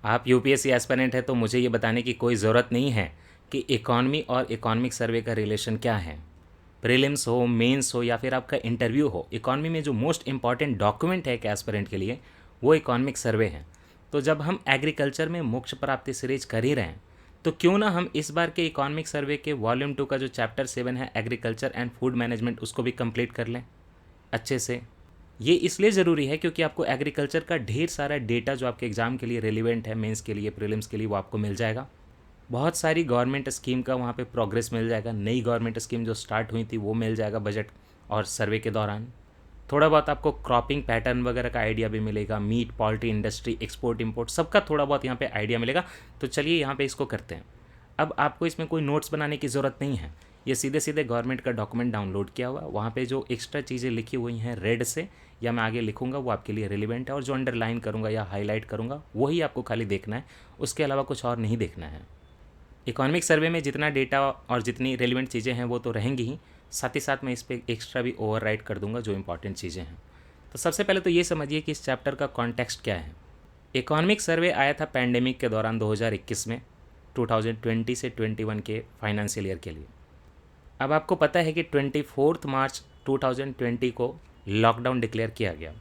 आप UPSC aspirant है तो मुझे ये बताने की कोई ज़रूरत नहीं है कि इकॉनमी और इकोनॉमिक सर्वे का रिलेशन क्या है। प्रीलिम्स हो, मेंस हो या फिर आपका इंटरव्यू हो, इकॉनमी में जो मोस्ट इंपॉर्टेंट डॉक्यूमेंट है एक एस्पिरेंट के लिए वो इकोनॉमिक सर्वे है। तो जब हम एग्रीकल्चर में मोक्ष प्राप्ति सीरीज कर ही रहे हैं तो क्यों ना हम इस बार के इकोनॉमिक सर्वे के वॉल्यूम 2 का जो चैप्टर 7 है एग्रीकल्चर एंड फूड मैनेजमेंट उसको भी कंप्लीट कर लें अच्छे से। ये इसलिए ज़रूरी है क्योंकि आपको एग्रीकल्चर का ढेर सारा डेटा जो आपके एग्ज़ाम के लिए रिलेवेंट है, मेंस के लिए, प्रीलिम्स के लिए, वो आपको मिल जाएगा। बहुत सारी गवर्नमेंट स्कीम का वहाँ पे प्रोग्रेस मिल जाएगा। नई गवर्नमेंट स्कीम जो स्टार्ट हुई थी वो मिल जाएगा बजट और सर्वे के दौरान। थोड़ा बहुत आपको क्रॉपिंग पैटर्न वगैरह का आइडिया भी मिलेगा। Meat, poultry industry, export import सबका थोड़ा बहुत यहाँ पे आइडिया मिलेगा। तो चलिए यहाँ पे इसको करते हैं। अब आपको इसमें कोई नोट्स बनाने की ज़रूरत नहीं है। ये सीधे सीधे गवर्नमेंट का डॉक्यूमेंट डाउनलोड किया हुआ, वहाँ पे जो एक्स्ट्रा चीज़ें लिखी हुई हैं रेड से या मैं आगे लिखूंगा वो आपके लिए रिलेवेंट है, और जो अंडरलाइन करूँगा या हाईलाइट करूँगा वही आपको खाली देखना है, उसके अलावा कुछ और नहीं देखना है। इकोनॉमिक सर्वे में जितना डेटा और जितनी रेलिवेंट चीज़ें हैं वो तो रहेंगी ही, साथ ही साथ मैं इस पर एक्स्ट्रा भी ओवरराइड कर दूंगा जो इंपॉर्टेंट चीज़ें हैं। तो सबसे पहले तो ये समझिए कि इस चैप्टर का कॉन्टेक्स्ट क्या है। इकोनॉमिक सर्वे आया था पैंडेमिक के दौरान 2021 में, 2020 से 21 के फाइनेंशियल ईयर के लिए। अब आपको पता है कि 24 मार्च 2020 को लॉकडाउन डिक्लेयर किया गया।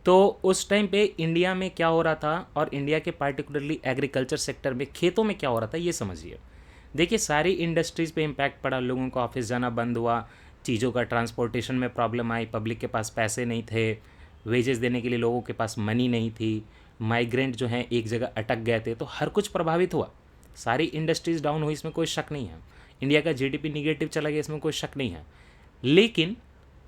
तो उस टाइम पे इंडिया में क्या हो रहा था और इंडिया के पार्टिकुलरली एग्रीकल्चर सेक्टर में खेतों में क्या हो रहा था ये समझिए। देखिए सारी इंडस्ट्रीज़ पे इम्पैक्ट पड़ा, लोगों का ऑफिस जाना बंद हुआ, चीज़ों का ट्रांसपोर्टेशन में प्रॉब्लम आई, पब्लिक के पास पैसे नहीं थे, वेजेस देने के लिए लोगों के पास मनी नहीं थी, माइग्रेंट जो हैं एक जगह अटक गए थे, तो हर कुछ प्रभावित हुआ। सारी इंडस्ट्रीज़ डाउन हुई, इसमें कोई शक नहीं है। इंडिया का जीडीपी निगेटिव चला गया, इसमें कोई शक नहीं है। लेकिन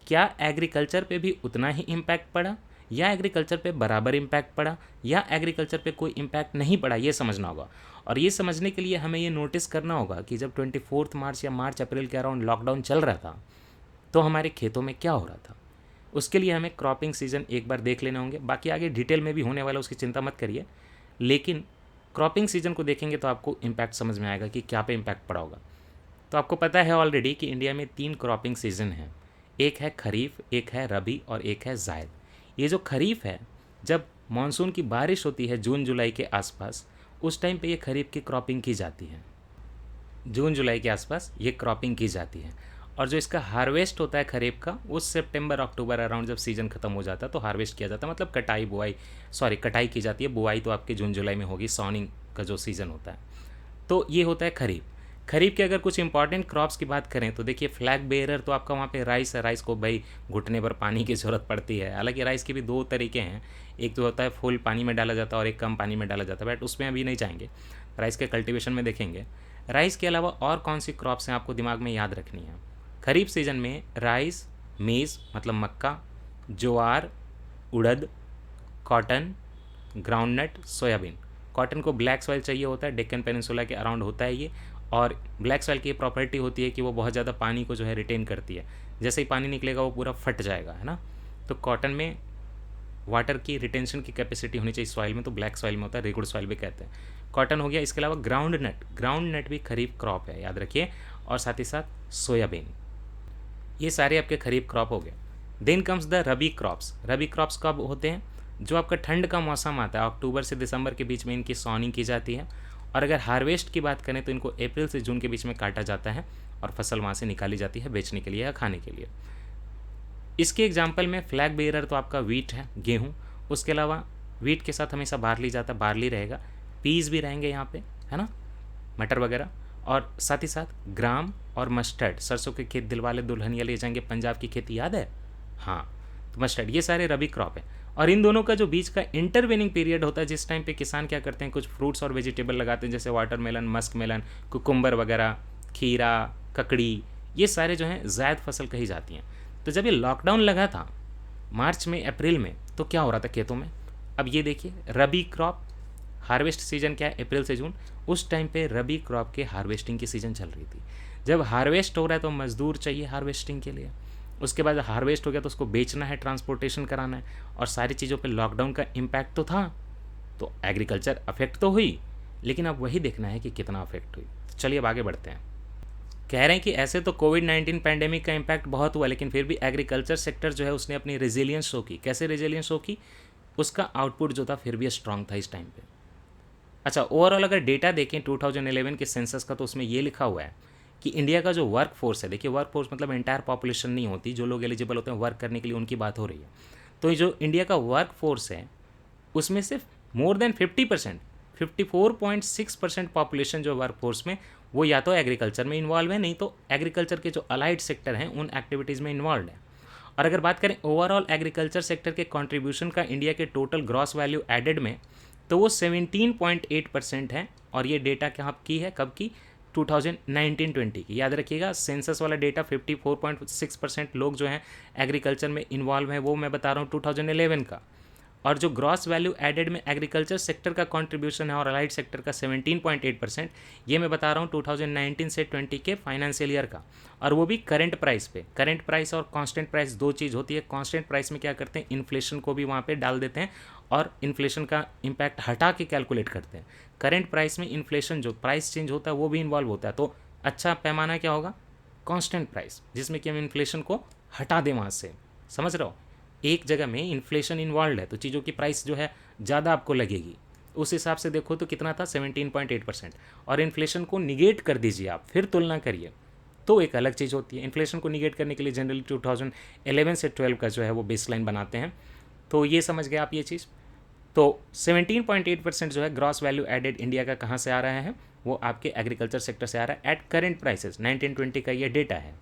क्या एग्रीकल्चर पे भी उतना ही इम्पैक्ट पड़ा या एग्रीकल्चर पे बराबर इम्पैक्ट पड़ा या एग्रीकल्चर पे कोई इम्पैक्ट नहीं पड़ा, ये समझना होगा। और ये समझने के लिए हमें ये नोटिस करना होगा कि जब 24 मार्च या मार्च अप्रैल के अराउंड लॉकडाउन चल रहा था तो हमारे खेतों में क्या हो रहा था। उसके लिए हमें क्रॉपिंग सीजन एक बार देख लेने होंगे, बाकी आगे डिटेल में भी होने वाला उसकी चिंता मत करिए। लेकिन क्रॉपिंग सीजन को देखेंगे तो आपको इम्पैक्ट समझ में आएगा कि क्या पे इम्पैक्ट पड़ा होगा। तो आपको पता है ऑलरेडी कि इंडिया में 3 क्रॉपिंग सीजन हैं, एक है खरीफ, एक है रबी और एक है जायद। ये जो खरीफ है, जब मानसून की बारिश होती है जून जुलाई के आसपास, उस टाइम पे ये खरीफ की क्रॉपिंग की जाती है। जून जुलाई के आसपास ये क्रॉपिंग की जाती है। और जो इसका हार्वेस्ट होता है खरीफ का, उस सितंबर अक्टूबर अराउंड जब सीजन खत्म हो जाता है तो हार्वेस्ट किया जाता है, मतलब कटाई बुआई, सॉरी कटाई की जाती है। बुआई तो आपके जून जुलाई में होगी, सॉनिंग का जो सीज़न होता है। तो ये होता है खरीफ। खरीफ के अगर कुछ इंपॉर्टेंट क्रॉप्स की बात करें तो देखिए फ्लैग बेरर तो आपका वहाँ पे राइस है। राइस को भाई घुटने पर पानी की ज़रूरत पड़ती है। हालांकि राइस के भी 2 तरीके हैं, एक तो होता है फुल पानी में डाला जाता है और एक कम पानी में डाला जाता है, बट उसमें अभी नहीं जाएंगे, राइस के कल्टिवेशन में देखेंगे। राइस के अलावा और कौन सी क्रॉप्स हैं आपको दिमाग में याद रखनी है। खरीफ सीजन में राइस, मेज़ मतलब मक्का, ज्वार, उड़द, कॉटन, ग्राउंडनट, सोयाबीन। कॉटन को ब्लैक सॉइल चाहिए होता है, डेक्कन पेनिनसुला के अराउंड होता है ये। और ब्लैक सॉइल की प्रॉपर्टी होती है कि वो बहुत ज़्यादा पानी को जो है रिटेन करती है, जैसे ही पानी निकलेगा वो पूरा फट जाएगा, है ना। तो कॉटन में वाटर की रिटेंशन की कैपेसिटी होनी चाहिए सॉइल में, तो ब्लैक सॉइल में होता है, रेगुड सॉइल भी कहते हैं। कॉटन हो गया। इसके अलावा ग्राउंड नट भी खरीफ क्रॉप है, याद रखिए। और साथ ही साथ सोयाबीन। ये सारे आपके खरीफ क्रॉप हो गए। Then comes the rabi crops. Rabi crops कब होते हैं, जो आपका ठंड का मौसम आता है, अक्टूबर से दिसंबर के बीच में इनकी सॉनिंग की जाती है। और अगर हार्वेस्ट की बात करें तो इनको अप्रैल से जून के बीच में काटा जाता है और फसल वहाँ से निकाली जाती है बेचने के लिए या खाने के लिए। इसके एग्जाम्पल में फ्लैग बेरर तो आपका वीट है, गेहूँ। उसके अलावा वीट के साथ हमेशा बार्ली जाता है, बार्ली रहेगा। पीस भी रहेंगे यहाँ पे, है ना, मटर वगैरह। और साथ ही साथ ग्राम और मस्टर्ड, सरसों के खेत दिलवाले दुल्हनिया ले जाएंगे, पंजाब की खेती याद है, हाँ। तो मस्टर्ड, ये सारे रबी क्रॉप है। और इन दोनों का जो बीच का इंटरवेनिंग पीरियड होता है, जिस टाइम पे किसान क्या करते हैं, कुछ फ्रूट्स और वेजिटेबल लगाते हैं, जैसे वाटरमेलन, मस्क मेलन, कुकुम्बर वगैरह, खीरा, ककड़ी, ये सारे जो हैं जायद फसल कही जाती हैं। तो जब ये लॉकडाउन लगा था मार्च में, अप्रैल में, तो क्या हो रहा था खेतों में। अब ये देखिए, रबी क्रॉप हार्वेस्ट सीजन क्या है, अप्रैल से जून। उस टाइम पे रबी क्रॉप के हार्वेस्टिंग की सीज़न चल रही थी। जब हार्वेस्ट हो रहा है तो मज़दूर चाहिए हार्वेस्टिंग के लिए। उसके बाद हार्वेस्ट हो गया तो उसको बेचना है, ट्रांसपोर्टेशन कराना है, और सारी चीज़ों पे लॉकडाउन का इम्पैक्ट तो था। तो एग्रीकल्चर अफेक्ट तो हुई, लेकिन अब वही देखना है कि कितना अफेक्ट हुई। तो चलिए अब आगे बढ़ते हैं। कह रहे हैं कि ऐसे तो कोविड-19 पैंडेमिक का इम्पैक्ट बहुत हुआ, लेकिन फिर भी एग्रीकल्चर सेक्टर जो है उसने अपनी रेजिलियंस शो की। कैसे रेजिलियंस शो की, उसका आउटपुट जो था फिर भी स्ट्रांग था इस टाइम पे। अच्छा, ओवरऑल अगर डेटा देखें 2011 के सेंसस का, तो उसमें ये लिखा हुआ है कि इंडिया का जो वर्क फोर्स है, देखिए वर्क फोर्स मतलब एंटायर पॉपुलेशन नहीं होती, जो लोग एलिजिबल होते हैं वर्क करने के लिए उनकी बात हो रही है। तो ये जो इंडिया का वर्क फोर्स है उसमें से मोर देन 50%, 54.6% पॉपुलेशन जो वर्क फोर्स में, वो या तो एग्रीकल्चर में इन्वॉल्व है, नहीं तो एग्रीकल्चर के जो अलाइड सेक्टर हैं उन एक्टिविटीज़ में इन्वॉल्व है। और अगर बात करें ओवरऑल एग्रीकल्चर सेक्टर के कंट्रीब्यूशन का इंडिया के टोटल ग्रॉस वैल्यू एडेड में, तो वो 17.8% है। और ये डेटा कहाँ की है, कब की, 2019-20 की। याद रखिएगा, सेंसस वाला डेटा 54.6% लोग जो हैं एग्रीकल्चर में इन्वॉल्व हैं, वो मैं बता रहा हूँ 2011 का। और जो ग्रॉस वैल्यू एडेड में एग्रीकल्चर सेक्टर का कंट्रीब्यूशन है और अलाइड सेक्टर का 17.8%, ये मैं बता रहा हूँ 2019 से 20 के फाइनेंशियल ईयर का। और वो भी करंट प्राइस पे। करंट प्राइस और कांस्टेंट प्राइस दो चीज़ होती है। कांस्टेंट प्राइस में क्या करते हैं, इन्फ्लेशन को भी वहाँ पे डाल देते हैं और इन्फ्लेशन का इम्पैक्ट हटा के कैलकुलेट करते हैं। करंट प्राइस में इन्फ्लेशन जो प्राइस चेंज होता है वो भी इन्वॉल्व होता है। तो अच्छा पैमाना क्या होगा, कांस्टेंट प्राइस, जिसमें कि हम इन्फ्लेशन को हटा दें वहाँ से। समझ रहे हो, एक जगह में इन्फ्लेशन इन्वॉल्व है तो चीज़ों की प्राइस जो है ज़्यादा आपको लगेगी। उस हिसाब से देखो तो कितना था, 17.8%। और इन्फ्लेशन को निगेट कर दीजिए आप, फिर तुलना करिए, तो एक अलग चीज़ होती है। इन्फ्लेशन को निगेट करने के लिए जनरली 2011 से 12 का जो है वो बेसलाइन बनाते हैं। तो ये समझ गए आप ये चीज़। तो 17.8% जो है ग्रॉस वैल्यू एडेड इंडिया का कहाँ से आ रहा है, वो आपके एग्रीकल्चर सेक्टर से आ रहा है एट करेंट प्राइसेस। 1920 का ये डेटा है।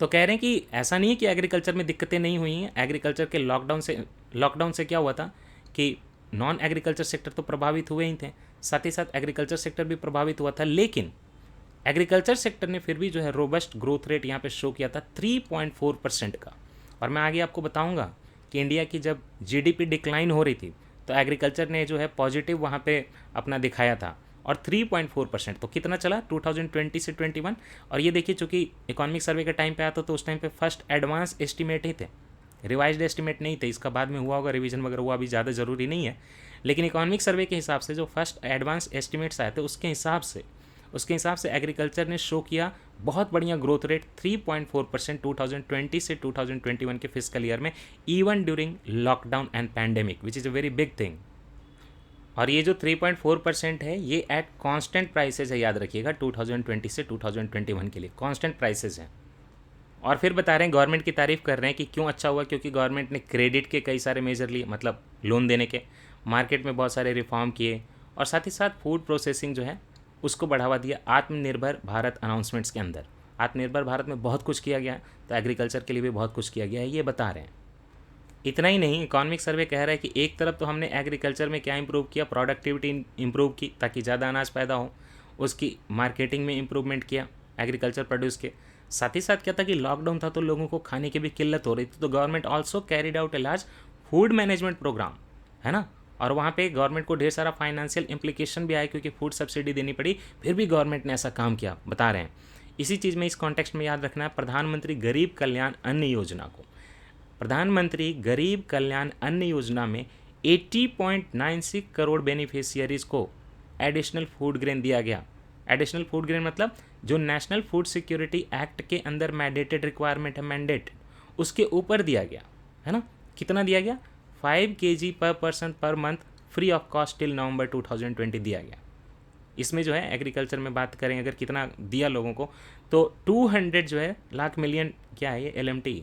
तो कह रहे हैं कि ऐसा नहीं है कि एग्रीकल्चर में दिक्कतें नहीं हुई हैं। एग्रीकल्चर के लॉकडाउन से क्या हुआ था कि नॉन एग्रीकल्चर सेक्टर तो प्रभावित हुए ही थे, साथ ही साथ एग्रीकल्चर सेक्टर भी प्रभावित हुआ था। लेकिन एग्रीकल्चर सेक्टर ने फिर भी जो है रोबस्ट ग्रोथ रेट यहाँ पे शो किया था 3.4% का। और मैं आगे आपको बताऊंगा कि इंडिया की जब जीडीपी डिक्लाइन हो रही थी तो एग्रीकल्चर ने जो है पॉजिटिव वहाँ पे अपना दिखाया था। और 3.4%, तो कितना चला 2020 से 21। और ये देखिए, चूँकि इकोनॉमिक सर्वे का टाइम पे आता तो उस टाइम पे फर्स्ट एडवांस एस्टिमेट ही थे, रिवाइज्ड एस्टिमेट नहीं थे। इसका बाद में हुआ होगा रिवीजन वगैरह, हुआ अभी ज़्यादा ज़रूरी नहीं है। लेकिन इकोनॉमिक सर्वे के हिसाब से जो फर्स्ट एडवांस एस्टिमेट्स आए थे उसके हिसाब से एग्रीकल्चर ने शो किया बहुत बढ़िया ग्रोथ रेट 3.4% 2020 से 2021 के फिजिकल ईयर में, even during lockdown and pandemic, which is a very big thing. और ये जो 3.4% है ये एट कांस्टेंट प्राइसेस है, याद रखिएगा 2020 से 2021 के लिए कांस्टेंट प्राइसेस हैं। और फिर बता रहे हैं, गवर्नमेंट की तारीफ कर रहे हैं कि क्यों अच्छा हुआ, क्योंकि गवर्नमेंट ने क्रेडिट के कई सारे मेजर लिए, मतलब लोन देने के, मार्केट में बहुत सारे रिफॉर्म किए, और साथ ही साथ फूड प्रोसेसिंग जो है उसको बढ़ावा दिया आत्मनिर्भर भारत अनाउंसमेंट्स के अंदर। आत्मनिर्भर भारत में बहुत कुछ किया गया, तो एग्रीकल्चर के लिए भी बहुत कुछ किया गया है, ये बता रहे हैं। इतना ही नहीं, इकोनॉमिक सर्वे कह रहा है कि एक तरफ तो हमने एग्रीकल्चर में क्या इंप्रूव किया, प्रोडक्टिविटी इंप्रूव की ताकि ज़्यादा अनाज पैदा हो, उसकी मार्केटिंग में इंप्रूवमेंट किया एग्रीकल्चर प्रोड्यूस के। साथ ही साथ क्या था कि लॉकडाउन था तो लोगों को खाने की भी किल्लत हो रही थी, तो government also carried out a large food management programme, है ना। और वहाँ पे गवर्नमेंट को ढेर सारा फाइनेंशियल इम्प्लीकेशन भी आया, क्योंकि फूड सब्सिडी देनी पड़ी, फिर भी गवर्नमेंट ने ऐसा काम किया, बता रहे हैं। इसी चीज़ में इस कॉन्टेक्स्ट में याद रखना है प्रधानमंत्री गरीब कल्याण अन्न योजना को। प्रधानमंत्री गरीब कल्याण अन्न योजना में 80.96 करोड़ बेनिफिशियरीज को एडिशनल फूड ग्रेन दिया गया। एडिशनल फूड ग्रेन मतलब जो नेशनल फूड सिक्योरिटी एक्ट के अंदर मैंडेटेड रिक्वायरमेंट है, मैंडेट, उसके ऊपर दिया गया, है ना। कितना दिया गया, 5 kg पर पर्सन पर month free of cost till नवंबर 2020 दिया गया। इसमें जो है एग्रीकल्चर में बात करें अगर कितना दिया लोगों को, तो 200 जो है लाख मिलियन, क्या है ये, LMT,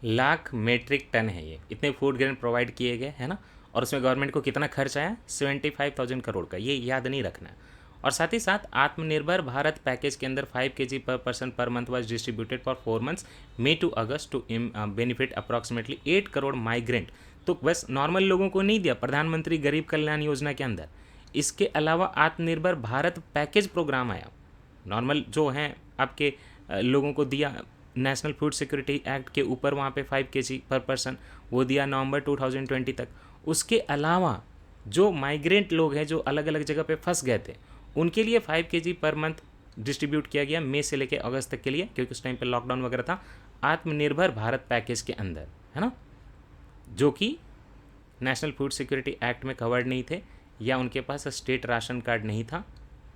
लाख मेट्रिक टन है ये, इतने फूड ग्रेन प्रोवाइड किए गए, है ना। और उसमें गवर्नमेंट को कितना खर्च आया, 75,000 करोड़ का, ये याद नहीं रखना है। और साथ ही साथ आत्मनिर्भर भारत पैकेज के अंदर 5 kg पर पर्सन पर month was distributed for 4 months May to August to benefit approximately 8 crore migrant. तो बस नॉर्मल लोगों को नहीं दिया प्रधानमंत्री गरीब कल्याण योजना के अंदर, इसके अलावा आत्मनिर्भर भारत पैकेज प्रोग्राम आया, नॉर्मल जो हैं आपके लोगों को दिया, नेशनल फूड सिक्योरिटी एक्ट के ऊपर वहाँ पे 5 kg पर पर्सन वो दिया नवंबर 2020 तक। उसके अलावा जो माइग्रेंट लोग हैं जो अलग अलग जगह पे फंस गए थे, उनके लिए 5 kg पर मंथ डिस्ट्रीब्यूट किया गया मई से लेकर अगस्त तक के लिए, क्योंकि उस टाइम पे लॉकडाउन वगैरह था, आत्मनिर्भर भारत पैकेज के अंदर, है ना, जो कि नेशनल फूड सिक्योरिटी एक्ट में कवर्ड नहीं थे या उनके पास स्टेट राशन कार्ड नहीं था,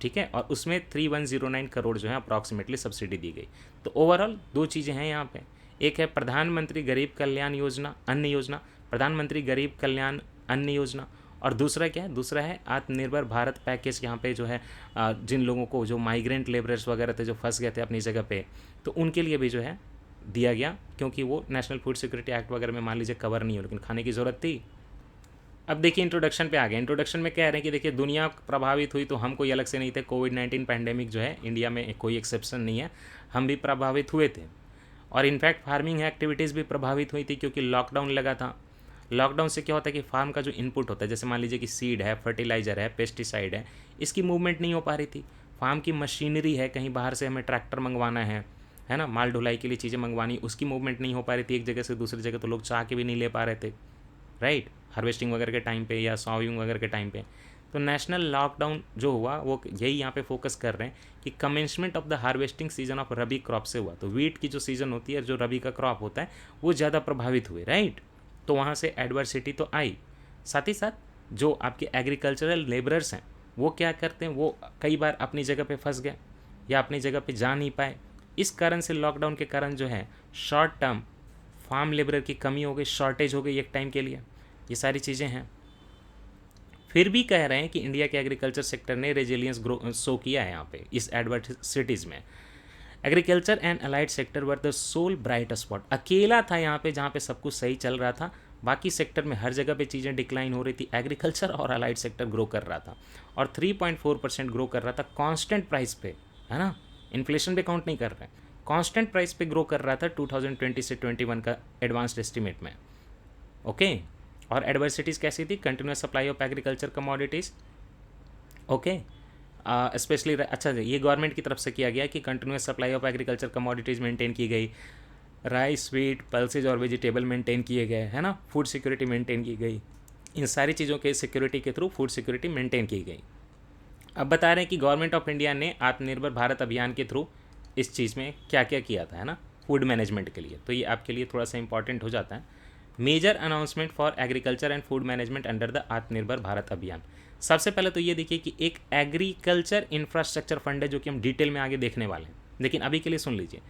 ठीक है। और उसमें 3109 करोड़ जो है अप्रॉक्सीमेटली सब्सिडी दी गई। तो ओवरऑल दो चीज़ें हैं यहाँ पे, एक है प्रधानमंत्री गरीब कल्याण योजना अन्न योजना, प्रधानमंत्री गरीब कल्याण अन्न योजना, और दूसरा क्या है, दूसरा है आत्मनिर्भर भारत पैकेज। यहाँ पे जो है जिन लोगों को जो माइग्रेंट लेबरर्स वगैरह थे जो फंस गए थे अपनी जगह पे, तो उनके लिए भी जो है दिया गया, क्योंकि वो नेशनल फूड सिक्योरिटी एक्ट वगैरह में मान लीजिए कवर नहीं हो, लेकिन खाने की ज़रूरत थी। अब देखिए इंट्रोडक्शन पे आ गए। इंट्रोडक्शन में कह रहे हैं कि देखिए दुनिया प्रभावित हुई तो हम कोई अलग से नहीं थे। कोविड-19 पैंडेमिक जो है इंडिया में कोई एक्सेप्शन नहीं है, हम भी प्रभावित हुए थे। और इनफैक्ट फार्मिंग एक्टिविटीज़ भी प्रभावित हुई थी, क्योंकि लॉकडाउन लगा था। लॉकडाउन से क्या होता है कि फार्म का जो इनपुट होता है, जैसे मान लीजिए कि सीड है, फर्टिलाइज़र है, पेस्टिसाइड है, इसकी मूवमेंट नहीं हो पा रही थी। फार्म की मशीनरी है, कहीं बाहर से हमें ट्रैक्टर मंगवाना है ना, माल ढुलाई के लिए चीज़ें मंगवानी, उसकी मूवमेंट नहीं हो पा रही थी एक जगह से दूसरी जगह, तो लोग चाह के भी नहीं ले पा रहे थे, राइट, हार्वेस्टिंग वगैरह के टाइम पे या सॉविंग वगैरह के टाइम पे। तो नेशनल लॉकडाउन जो हुआ वो यही यहाँ पे फोकस कर रहे हैं कि commencement of the harvesting season of rabi crop से हुआ। तो वीट की जो सीज़न होती है, जो रबी का क्रॉप होता है, वो ज़्यादा प्रभावित हुए, राइट। तो वहाँ से एडवर्सिटी तो आई। साथ ही साथ जो आपके एग्रीकल्चरल लेबरर्स हैं वो क्या करते हैं, वो कई बार अपनी जगह पे फंस गए या अपनी जगह पे जा नहीं पाए। इस कारण से लॉकडाउन के कारण जो है शॉर्ट टर्म फार्म लेबरर की कमी हो गई, शॉर्टेज हो गई एक टाइम के लिए। ये सारी चीज़ें हैं। फिर भी कह रहे हैं कि इंडिया के एग्रीकल्चर सेक्टर ने रेजिलियंस ग्रो शो किया है यहाँ पे इस एडवर्सिटीज़ में। Agriculture and allied sector were the sole bright spot. अकेला था यहाँ पे जहाँ पे सब कुछ सही चल रहा था, बाकी सेक्टर में हर जगह पे चीज़ें डिक्लाइन हो रही थी, एग्रीकल्चर और अलाइड सेक्टर ग्रो कर रहा था और 3.4% ग्रो कर रहा था कांस्टेंट प्राइस पे, है ना, इन्फ्लेशन पे काउंट नहीं कर रहे हैं, कांस्टेंट प्राइस पे ग्रो कर रहा था 2020 से 21 का एडवांस्ड एस्टिमेट में। ओके। और एडवर्सिटीज़ कैसी थी, continuous supply of agriculture commodities, okay, specially अच्छा ये गवर्नमेंट की तरफ से किया गया कि continuous supply of agriculture commodities maintain की गई, राइस, व्हीट, पल्सेज और वेजिटेबल मेंटेन किए गए, है ना, फूड सिक्योरिटी मेंटेन की गई। इन सारी चीज़ों के सिक्योरिटी के थ्रू फूड सिक्योरिटी मेंटेन की गई। अब बता रहे हैं कि गवर्नमेंट ऑफ इंडिया ने आत्मनिर्भर भारत अभियान के थ्रू इस चीज़ में क्या क्या किया था, है ना, फूड मैनेजमेंट के लिए। तो ये आपके लिए थोड़ा सा इंपॉर्टेंट हो जाता है। Major announcement for agriculture and food management under the Atmanirbhar Bharat अभियान। सबसे पहले तो ये देखिए कि एक एग्रीकल्चर इंफ्रास्ट्रक्चर फंड है, जो कि हम डिटेल में आगे देखने वाले हैं, लेकिन अभी के लिए सुन लीजिए।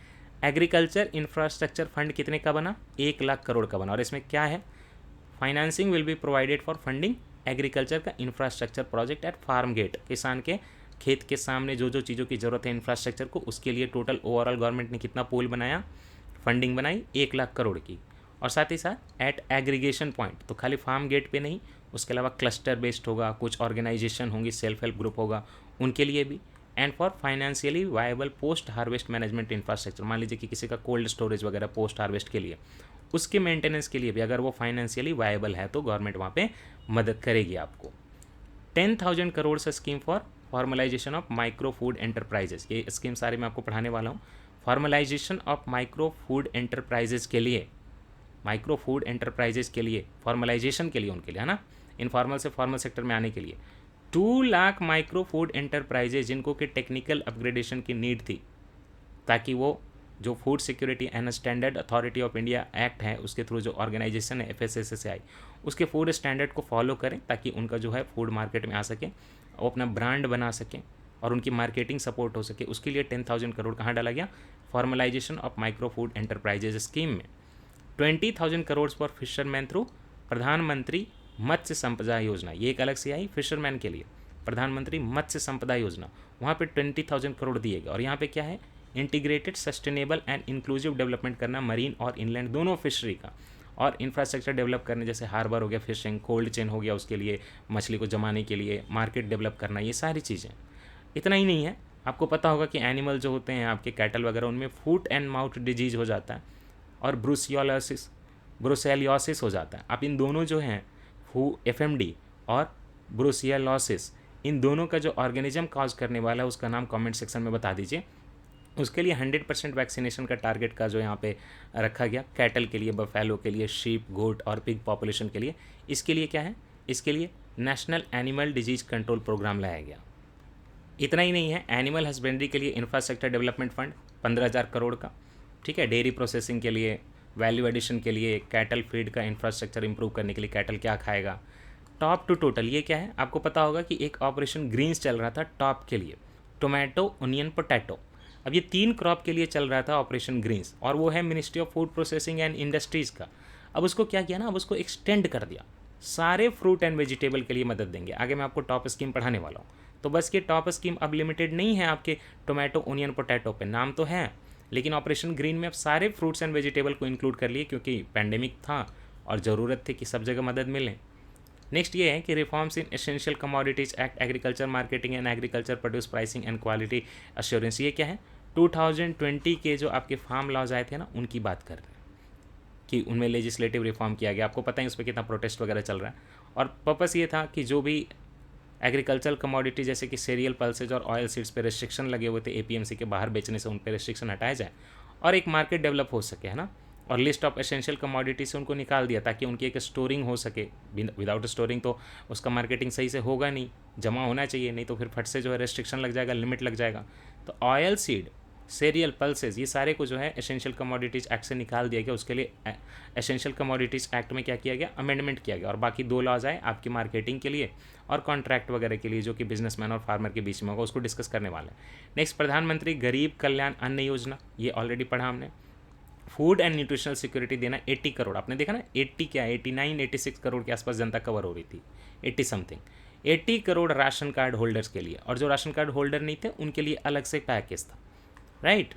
एग्रीकल्चर इंफ्रास्ट्रक्चर फंड कितने का बना, 1 लाख करोड़ का बना। और इसमें क्या है, financing will be provided for funding agriculture का infrastructure project at farm gate. किसान के खेत के सामने जो जो चीज़ों की ज़रूरत है इंफ्रास्ट्रक्चर को, उसके लिए टोटल ओवरऑल गवर्नमेंट ने कितना पूल बनाया, फंडिंग बनाई 1 लाख करोड़ की। और साथ ही साथ एट एग्रीगेशन पॉइंट, तो खाली फार्म गेट पे नहीं, उसके अलावा क्लस्टर बेस्ड होगा, कुछ ऑर्गेनाइजेशन होंगी, सेल्फ हेल्प ग्रुप होगा, उनके लिए भी। And for financially viable post harvest management infrastructure, मान लीजिए कि किसी का कोल्ड स्टोरेज वगैरह पोस्ट हार्वेस्ट के लिए, उसके मेंटेनेंस के लिए भी अगर वो फाइनेंशियली वायबल है तो गवर्नमेंट वहाँ पे मदद करेगी आपको। 10,000 करोड़ से scheme for formalisation of micro food enterprises, ये स्कीम सारी मैं आपको पढ़ाने वाला हूँ। Formalisation of micro food enterprises के लिए, माइक्रो फूड एंटरप्राइजेस के लिए, फॉर्मलाइजेशन के लिए, उनके लिए, है ना, इनफॉर्मल से फॉर्मल सेक्टर में आने के लिए 2 लाख माइक्रो फूड एंटरप्राइजेज जिनको कि टेक्निकल अपग्रेडेशन की नीड थी, ताकि वो जो food security and standard authority of India act है, उसके थ्रू जो ऑर्गेनाइजेशन है FSSAI, उसके फूड स्टैंडर्ड को फॉलो करें, ताकि उनका जो है फूड मार्केट में आ सके, वो अपना ब्रांड बना सकें और उनकी मार्केटिंग सपोर्ट हो सके। उसके लिए 10,000 करोड़ कहाँ डाला गया, formalisation of micro food enterprises scheme में। 20,000 करोड़ फॉर फिशरमैन थ्रू प्रधानमंत्री मत्स्य संपदा योजना, ये एक अलग से आई फिशरमैन के लिए, प्रधानमंत्री मत्स्य संपदा योजना, वहाँ पे 20,000 करोड़ दिए गए। और यहाँ पे क्या है, integrated sustainable and inclusive development करना मरीन और इनलैंड दोनों फिशरी का, और इंफ्रास्ट्रक्चर डेवलप करने, जैसे हार्बर हो गया, फिशिंग, कोल्ड चेन हो गया, उसके लिए मछली को जमाने के लिए मार्केट डेवलप करना, ये सारी चीज़ें। इतना ही नहीं है, आपको पता होगा कि एनिमल जो होते हैं आपके कैटल वगैरह, उनमें फुट एंड माउथ डिजीज हो जाता है और ब्रुसेलियोसिस हो जाता है। आप इन दोनों जो हैं FMD और ब्रुसियालोसिस, इन दोनों का जो ऑर्गेनिज्म कॉज करने वाला है उसका नाम कमेंट सेक्शन में बता दीजिए। उसके लिए 100% वैक्सीनेशन का टारगेट का जो यहाँ पे रखा गया, कैटल के लिए, बफेलो के लिए, शीप, गोट और पिग पॉपुलेशन के लिए। इसके लिए क्या है, इसके लिए national animal disease control programme लाया गया। इतना ही नहीं है, एनिमल हस्बेंड्री के लिए इंफ्रास्ट्रक्चर डेवलपमेंट फंड 15,000 करोड़ का, ठीक है, डेयरी प्रोसेसिंग के लिए, वैल्यू एडिशन के लिए, कैटल फीड का इंफ्रास्ट्रक्चर इंप्रूव करने के लिए, कैटल क्या खाएगा, टॉप टू टोटल। ये क्या है, आपको पता होगा कि एक ऑपरेशन ग्रीन्स चल रहा था टॉप के लिए, टोमेटो, ओनियन, पोटैटो। अब ये 3 क्रॉप के लिए चल रहा था ऑपरेशन ग्रीन्स, और वो है ministry of food processing and industries का। अब उसको क्या किया ना, अब उसको एक्सटेंड कर दिया, सारे फ्रूट एंड वेजिटेबल के लिए मदद देंगे। आगे मैं आपको टॉप स्कीम पढ़ाने वाला हूँ। तो बस ये टॉप स्कीम अब लिमिटेड नहीं है आपके टोमेटो, ओनियन, पोटैटो पे, नाम तो है, लेकिन ऑपरेशन ग्रीन में अब सारे फ्रूट्स एंड वेजिटेबल को इंक्लूड कर लिए, क्योंकि पैंडेमिक था और ज़रूरत थी कि सब जगह मदद मिले। नेक्स्ट ये है कि reforms in essential commodities act, agriculture marketing and agriculture produce pricing and quality assurance. ये क्या है? 2020 के जो आपके फार्म लॉज आए थे ना, उनकी बात कर रहे हैं कि उनमें लेजिस्लेटिव रिफॉर्म किया गया। आपको पता है उस पर कितना प्रोटेस्ट वगैरह चल रहा है। और पर्पस ये था कि जो भी एग्रीकल्चरल कमोडिटी जैसे कि सीरियल, पल्सेज और ऑयल सीड्स पे रिस्ट्रिक्शन लगे हुए थे एपीएमसी के बाहर बेचने से, उन पर रिस्ट्रिक्शन हटाया जाए और एक मार्केट डेवलप हो सके, है ना। और लिस्ट ऑफ एसेंशियल कमोडिटी से उनको निकाल दिया ताकि उनकी एक स्टोरिंग हो सके। विदाउट स्टोरिंग तो उसका मार्केटिंग सही से होगा नहीं, जमा होना चाहिए, नहीं तो फिर फट से जो है रेस्ट्रिक्शन लग जाएगा, लिमिट लग जाएगा। तो ऑयल सीड, सीरियल, पल्सेस, ये सारे को जो है एसेंशियल कमोडिटीज़ एक्ट से निकाल दिया गया। उसके लिए एसेंशियल कमोडिटीज़ एक्ट में क्या किया गया? अमेंडमेंट किया गया। और बाकी 2 लॉज आए आपकी मार्केटिंग के लिए और कॉन्ट्रैक्ट वगैरह के लिए, जो कि बिजनेसमैन और फार्मर के बीच में होगा, उसको डिस्कस करने वाले हैं। नेक्स्ट, प्रधानमंत्री गरीब कल्याण अन्न योजना, ये ऑलरेडी पढ़ा हमने। फूड एंड न्यूट्रिशनल सिक्योरिटी देना 80 करोड़, आपने देखा ना 80 क्या 89 86 करोड़ के आसपास जनता कवर हो रही थी, 80 something, 80 crore ration card holders के लिए। और जो राशन कार्ड होल्डर नहीं थे उनके लिए अलग से पैकेज था, right.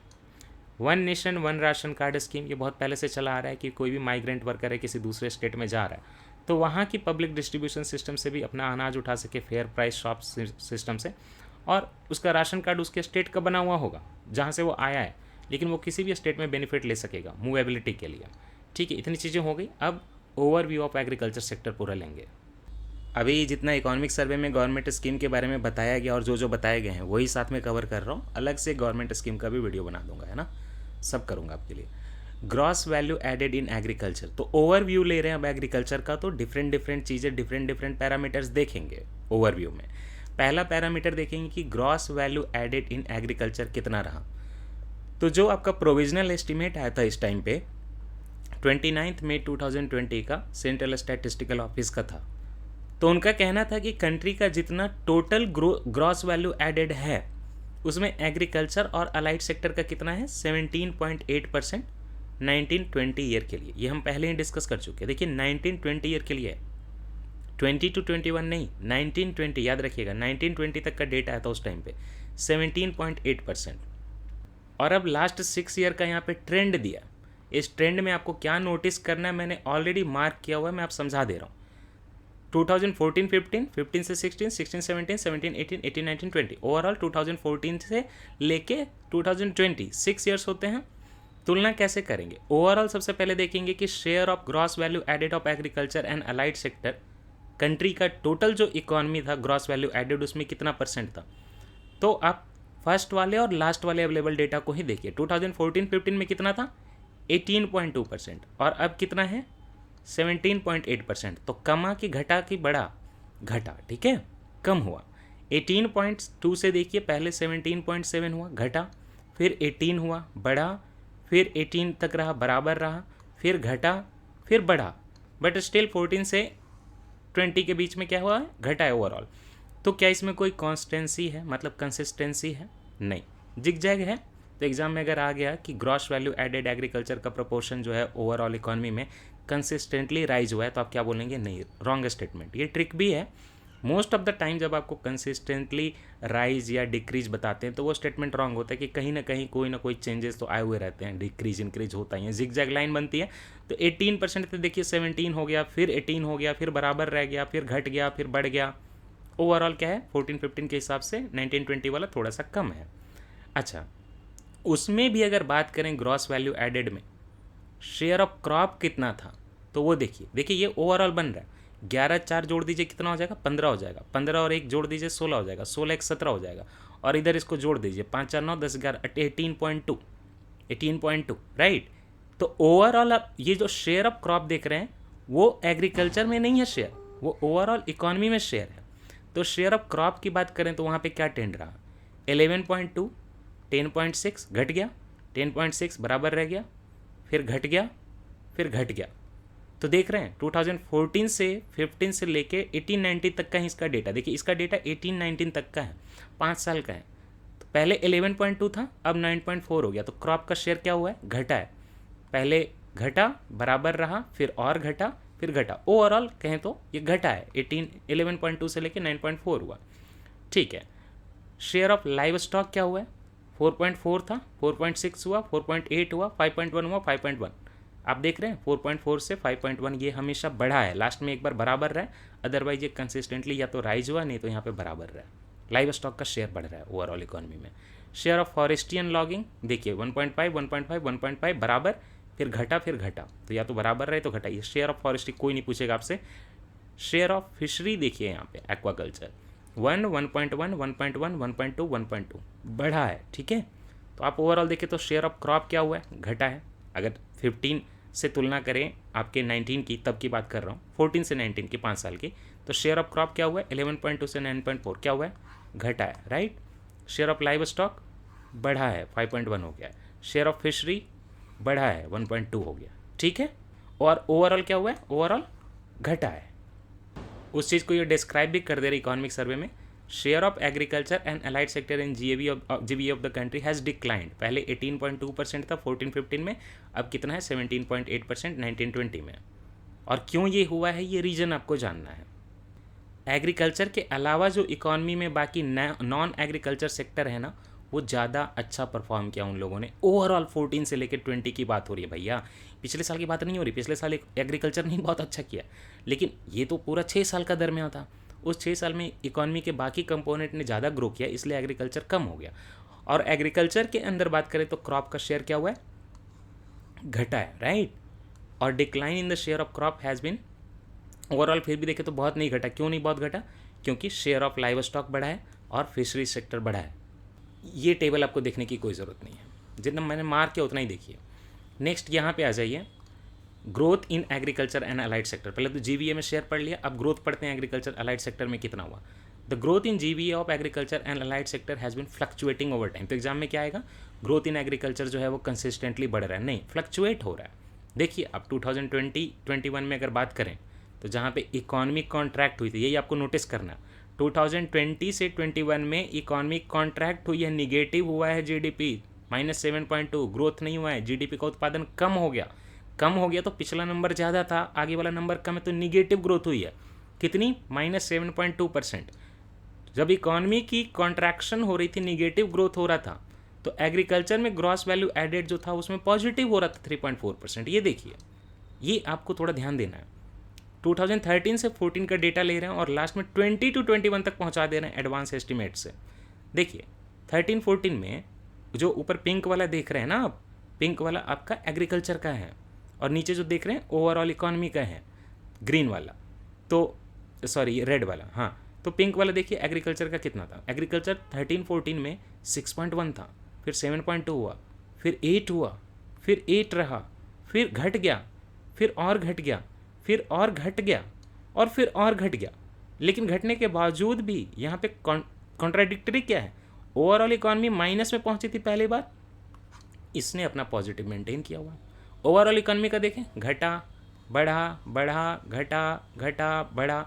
1 nation 1 ration card scheme, ये बहुत पहले से चला आ रहा है कि कोई भी माइग्रेंट वर्कर है किसी दूसरे स्टेट में जा रहा है तो वहाँ की पब्लिक डिस्ट्रीब्यूशन सिस्टम से भी अपना अनाज उठा सके, फेयर प्राइस शॉप सिस्टम से, और उसका राशन कार्ड उसके स्टेट का बना हुआ होगा जहाँ से वो आया है, लेकिन वो किसी भी स्टेट में बेनिफिट ले सकेगा मूवेबिलिटी के लिए। ठीक है, इतनी चीज़ें हो गई। अब ओवरव्यू ऑफ एग्रीकल्चर सेक्टर पूरा लेंगे। अभी जितना इकोनॉमिक सर्वे में गवर्नमेंट स्कीम के बारे में बताया गया और जो बताए गए हैं वही साथ में कवर कर रहा हूँ। अलग से गवर्नमेंट स्कीम का भी वीडियो बना दूंगा, है ना, सब करूँगा आपके लिए। Gross value added in agriculture, तो ओवरव्यू ले रहे हैं अब एग्रीकल्चर का, तो डिफरेंट चीज़ें, डिफरेंट पैरामीटर्स देखेंगे ओवरव्यू में। पहला पैरामीटर देखेंगे कि gross value added in agriculture कितना रहा। तो जो आपका प्रोविजनल एस्टीमेट आया था इस टाइम पे 29 मई 2020 का सेंट्रल स्टैटिस्टिकल ऑफिस का था, तो उनका कहना था कि कंट्री का जितना टोटल ग्रॉस वैल्यू एडेड है उसमें एग्रीकल्चर और अलाइड सेक्टर का कितना है 17.8% 19-20 ईयर के लिए। ये हम पहले ही डिस्कस कर चुके हैं। देखिए 19-20 ईयर के लिए है, 20 to 21 नहीं, 19-20 याद रखिएगा, 19-20 तक का डेटा है तो उस टाइम पे 17.8%। और अब लास्ट 6 ईयर का यहाँ पे ट्रेंड दिया। इस ट्रेंड में आपको क्या नोटिस करना है मैंने ऑलरेडी मार्क किया हुआ है, मैं आप समझा दे रहा हूँ। 2014-15, 15 से 16, 16-17, 17-18, 18-19, 20, ओवरऑल 2014 से लेके 2020 6 ईयर्स होते हैं। तुलना कैसे करेंगे? ओवरऑल सबसे पहले देखेंगे कि share of gross value added of agriculture and allied sector, country का टोटल जो इकोनॉमी था ग्रॉस वैल्यू एडेड उसमें कितना परसेंट था। तो आप फर्स्ट वाले और लास्ट वाले अवेलेबल डेटा को ही देखिए। 2014-15 में कितना था 18.2% और अब कितना है 17.8%। तो कमा कि घटा कि बढ़ा? घटा, ठीक है, कम हुआ। 18.2 से देखिए पहले 17.7 हुआ, घटा, फिर 18 हुआ, बढ़ा, फिर 18 तक रहा, बराबर रहा, फिर घटा, फिर बढ़ा, बट स्टिल 14 से 20 के बीच में क्या हुआ है? घटा है ओवरऑल। तो क्या इसमें कोई कॉन्स्टेंसी है, मतलब कंसिस्टेंसी है? नहीं, जिगजैग है। तो एग्जाम में अगर आ गया कि ग्रॉस वैल्यू एडेड एग्रीकल्चर का प्रोपोर्शन जो है ओवरऑल इकोनॉमी में कंसिस्टेंटली राइज हुआ है, तो आप क्या बोलेंगे? नहीं, रॉन्ग स्टेटमेंट। ये ट्रिक भी है, मोस्ट ऑफ द टाइम जब आपको कंसिस्टेंटली राइज या डिक्रीज बताते हैं तो वो स्टेटमेंट रॉन्ग होता है कि कहीं ना कोई चेंजेस तो आए हुए रहते हैं, डिक्रीज इंक्रीज होता ही है, जिगजैग लाइन बनती है। तो 18% तो देखिए 17 हो गया, फिर 18 हो गया, फिर बराबर रह गया, फिर घट गया, फिर बढ़ गया। ओवरऑल क्या है 14-15 के हिसाब से 19-20 वाला थोड़ा सा कम है। अच्छा, उसमें भी अगर बात करें ग्रॉस वैल्यू एडेड में शेयर ऑफ क्रॉप कितना था, तो वो देखिए ये ओवरऑल बन रहा है। 11-4 जोड़ दीजिए कितना हो जाएगा? 15 हो जाएगा। 15 और 1 जोड़ दीजिए 16 हो जाएगा। 16 17 हो जाएगा। और इधर इसको जोड़ दीजिए 5 4 9 10 11 18.2, राइट। तो ओवरऑल आप ये जो शेयर ऑफ क्रॉप देख रहे हैं वो एग्रीकल्चर में नहीं है शेयर, वो ओवरऑल इकोनॉमी में शेयर है। तो शेयर ऑफ क्रॉप की बात करें तो वहाँ पे क्या ट्रेंड रहा? 11.2, 10.6, घट गया, 10.6 बराबर रह गया, फिर घट गया, फिर घट गया। तो देख रहे हैं 2014 से 15 से लेके 18-19 तक का ही इसका डेटा। देखिए इसका डेटा 18-19 तक का है, 5 साल का है। तो पहले 11.2 था, अब 9.4 हो गया। तो क्रॉप का शेयर क्या हुआ है? घटा है। पहले घटा, बराबर रहा, फिर और घटा, फिर घटा। ओवरऑल कहें तो ये घटा है, 11.2 से लेके 9.4 हुआ। ठीक है, शेयर ऑफ लाइव स्टॉक क्या हुआ है, 4.4 था, 4.6 हुआ, 4.8 हुआ, 5.1 हुआ, 5.1। आप देख रहे हैं 4.4 से 5.1 ये हमेशा बढ़ा है, लास्ट में एक बार बराबर रहा है, अदरवाइज ये कंसिस्टेंटली या तो राइज हुआ, नहीं तो यहाँ पे बराबर रहा है। लाइव स्टॉक का शेयर बढ़ रहा है ओवरऑल इकोनॉमी में। Share of forestry and logging देखिए 1.5 1.5 1.5 बराबर, फिर घटा, फिर घटा, तो या तो बराबर रहे तो घटा। ये शेयर ऑफ फॉरेस्ट्री कोई नहीं पूछेगा आपसे। शेयर ऑफ फिशरी देखिए यहाँ पे एक्वाकल्चर 1 1.1 1.1 1.2 1.2 बढ़ा है। ठीक है, तो आप ओवरऑल देखें तो शेयर ऑफ क्रॉप क्या हुआ है, घटा है। अगर 15 से तुलना करें आपके 19 की, तब की बात कर रहा हूँ, 14 से 19 की, 5 साल की, तो शेयर ऑफ क्रॉप क्या हुआ है, 11.2 से 9.4 क्या हुआ है, घटा है, right. Share of live stock बढ़ा है, 5.1 हो गया है। शेयर ऑफ फिशरी बढ़ा है, 1.2 हो गया। ठीक है, और ओवरऑल क्या हुआ है, ओवरऑल घटा है। उस चीज़ को ये डिस्क्राइब भी कर दे रही इकोनॉमिक सर्वे में। Share of agriculture and allied sector in GB of the country has declined. पहले 18.2% था 14-15 में, अब कितना है 17.8% 19-20 में। और क्यों ये हुआ है, ये रीज़न आपको जानना है। एग्रीकल्चर के अलावा जो इकॉनमी में बाकी नॉन एग्रीकल्चर सेक्टर है ना, वो ज़्यादा अच्छा परफॉर्म किया उन लोगों ने। ओवरऑल 14 से लेकर 20 की बात हो रही है भैया, पिछले साल की बात नहीं हो रही। पिछले साल एग्रीकल्चर ने बहुत अच्छा किया, लेकिन ये तो पूरा 6 साल का दरमियान था। उस 6 साल में इकॉनमी के बाकी कंपोनेंट ने ज़्यादा ग्रो किया, इसलिए एग्रीकल्चर कम हो गया। और एग्रीकल्चर के अंदर बात करें तो क्रॉप का शेयर क्या हुआ है, घटा है, राइट। और decline in the share of crop has been overall, फिर भी देखें तो बहुत नहीं घटा। क्यों नहीं बहुत घटा, क्योंकि शेयर ऑफ लाइव स्टॉक बढ़ा है और फिशरी सेक्टर बढ़ा है। ये टेबल आपको देखने की कोई ज़रूरत नहीं है, जितना मैंने मार्क किया उतना ही देखिए। नेक्स्ट यहाँ पे आ जाइए, growth in agriculture and allied sector. पहले तो जीवीए में शेयर पढ़ लिया, अब ग्रोथ पढ़ते हैं एग्रीकल्चर अलाइड सेक्टर में कितना हुआ। The growth in GVA of agriculture and allied sector has been fluctuating over time. तो एग्जाम में क्या आएगा, ग्रोथ इन एग्रीकल्चर जो है वो कंसिस्टेंटली बढ़ रहा है, नहीं फ्लक्चुएट हो रहा है। देखिए अब 2020-21 में अगर बात करें तो जहाँ पे इकॉनमिक कॉन्ट्रैक्ट हुई थी, यही आपको नोटिस करना, 2020 से 21 में इकॉनमिक कॉन्ट्रैक्ट हुई है, निगेटिव हुआ है जीडीपी -7.2, ग्रोथ नहीं हुआ है, जीडीपी का उत्पादन कम हो गया। कम हो गया तो पिछला नंबर ज़्यादा था, आगे वाला नंबर कम है, तो निगेटिव ग्रोथ हुई है। कितनी, -7.2%। जब इकॉनमी की कॉन्ट्रैक्शन हो रही थी, निगेटिव ग्रोथ हो रहा था, तो एग्रीकल्चर में ग्रॉस वैल्यू एडेड जो था उसमें पॉजिटिव हो रहा था 3.4%। ये देखिए, ये आपको थोड़ा ध्यान देना है। 2013 से 14 का डेटा ले रहे हैं और लास्ट में 20 to 21 तक पहुंचा दे रहे हैं एडवांस एस्टिमेट से। देखिए 13-14 में जो ऊपर पिंक वाला देख रहे हैं ना आप, पिंक वाला आपका एग्रीकल्चर का है, और नीचे जो देख रहे हैं ओवरऑल इकॉनमी का है, ग्रीन वाला, तो सॉरी रेड वाला, हाँ। तो पिंक वाला देखिए एग्रीकल्चर का कितना था। एग्रीकल्चर 13-14 में 6.1 था, फिर 7.2 हुआ, फिर 8 हुआ, फिर 8 रहा, फिर घट गया, फिर और घट गया, फिर और घट गया, और फिर और घट गया। लेकिन घटने के बावजूद भी यहाँ पे कॉन्ट्राडिक्टरी क्या है, ओवरऑल इकॉनमी माइनस में पहुंची थी पहली बार, इसने अपना पॉजिटिव मेंटेन किया हुआ। ओवरऑल इकॉनमी का देखें, घटा बढ़ा बढ़ा घटा घटा बढ़ा,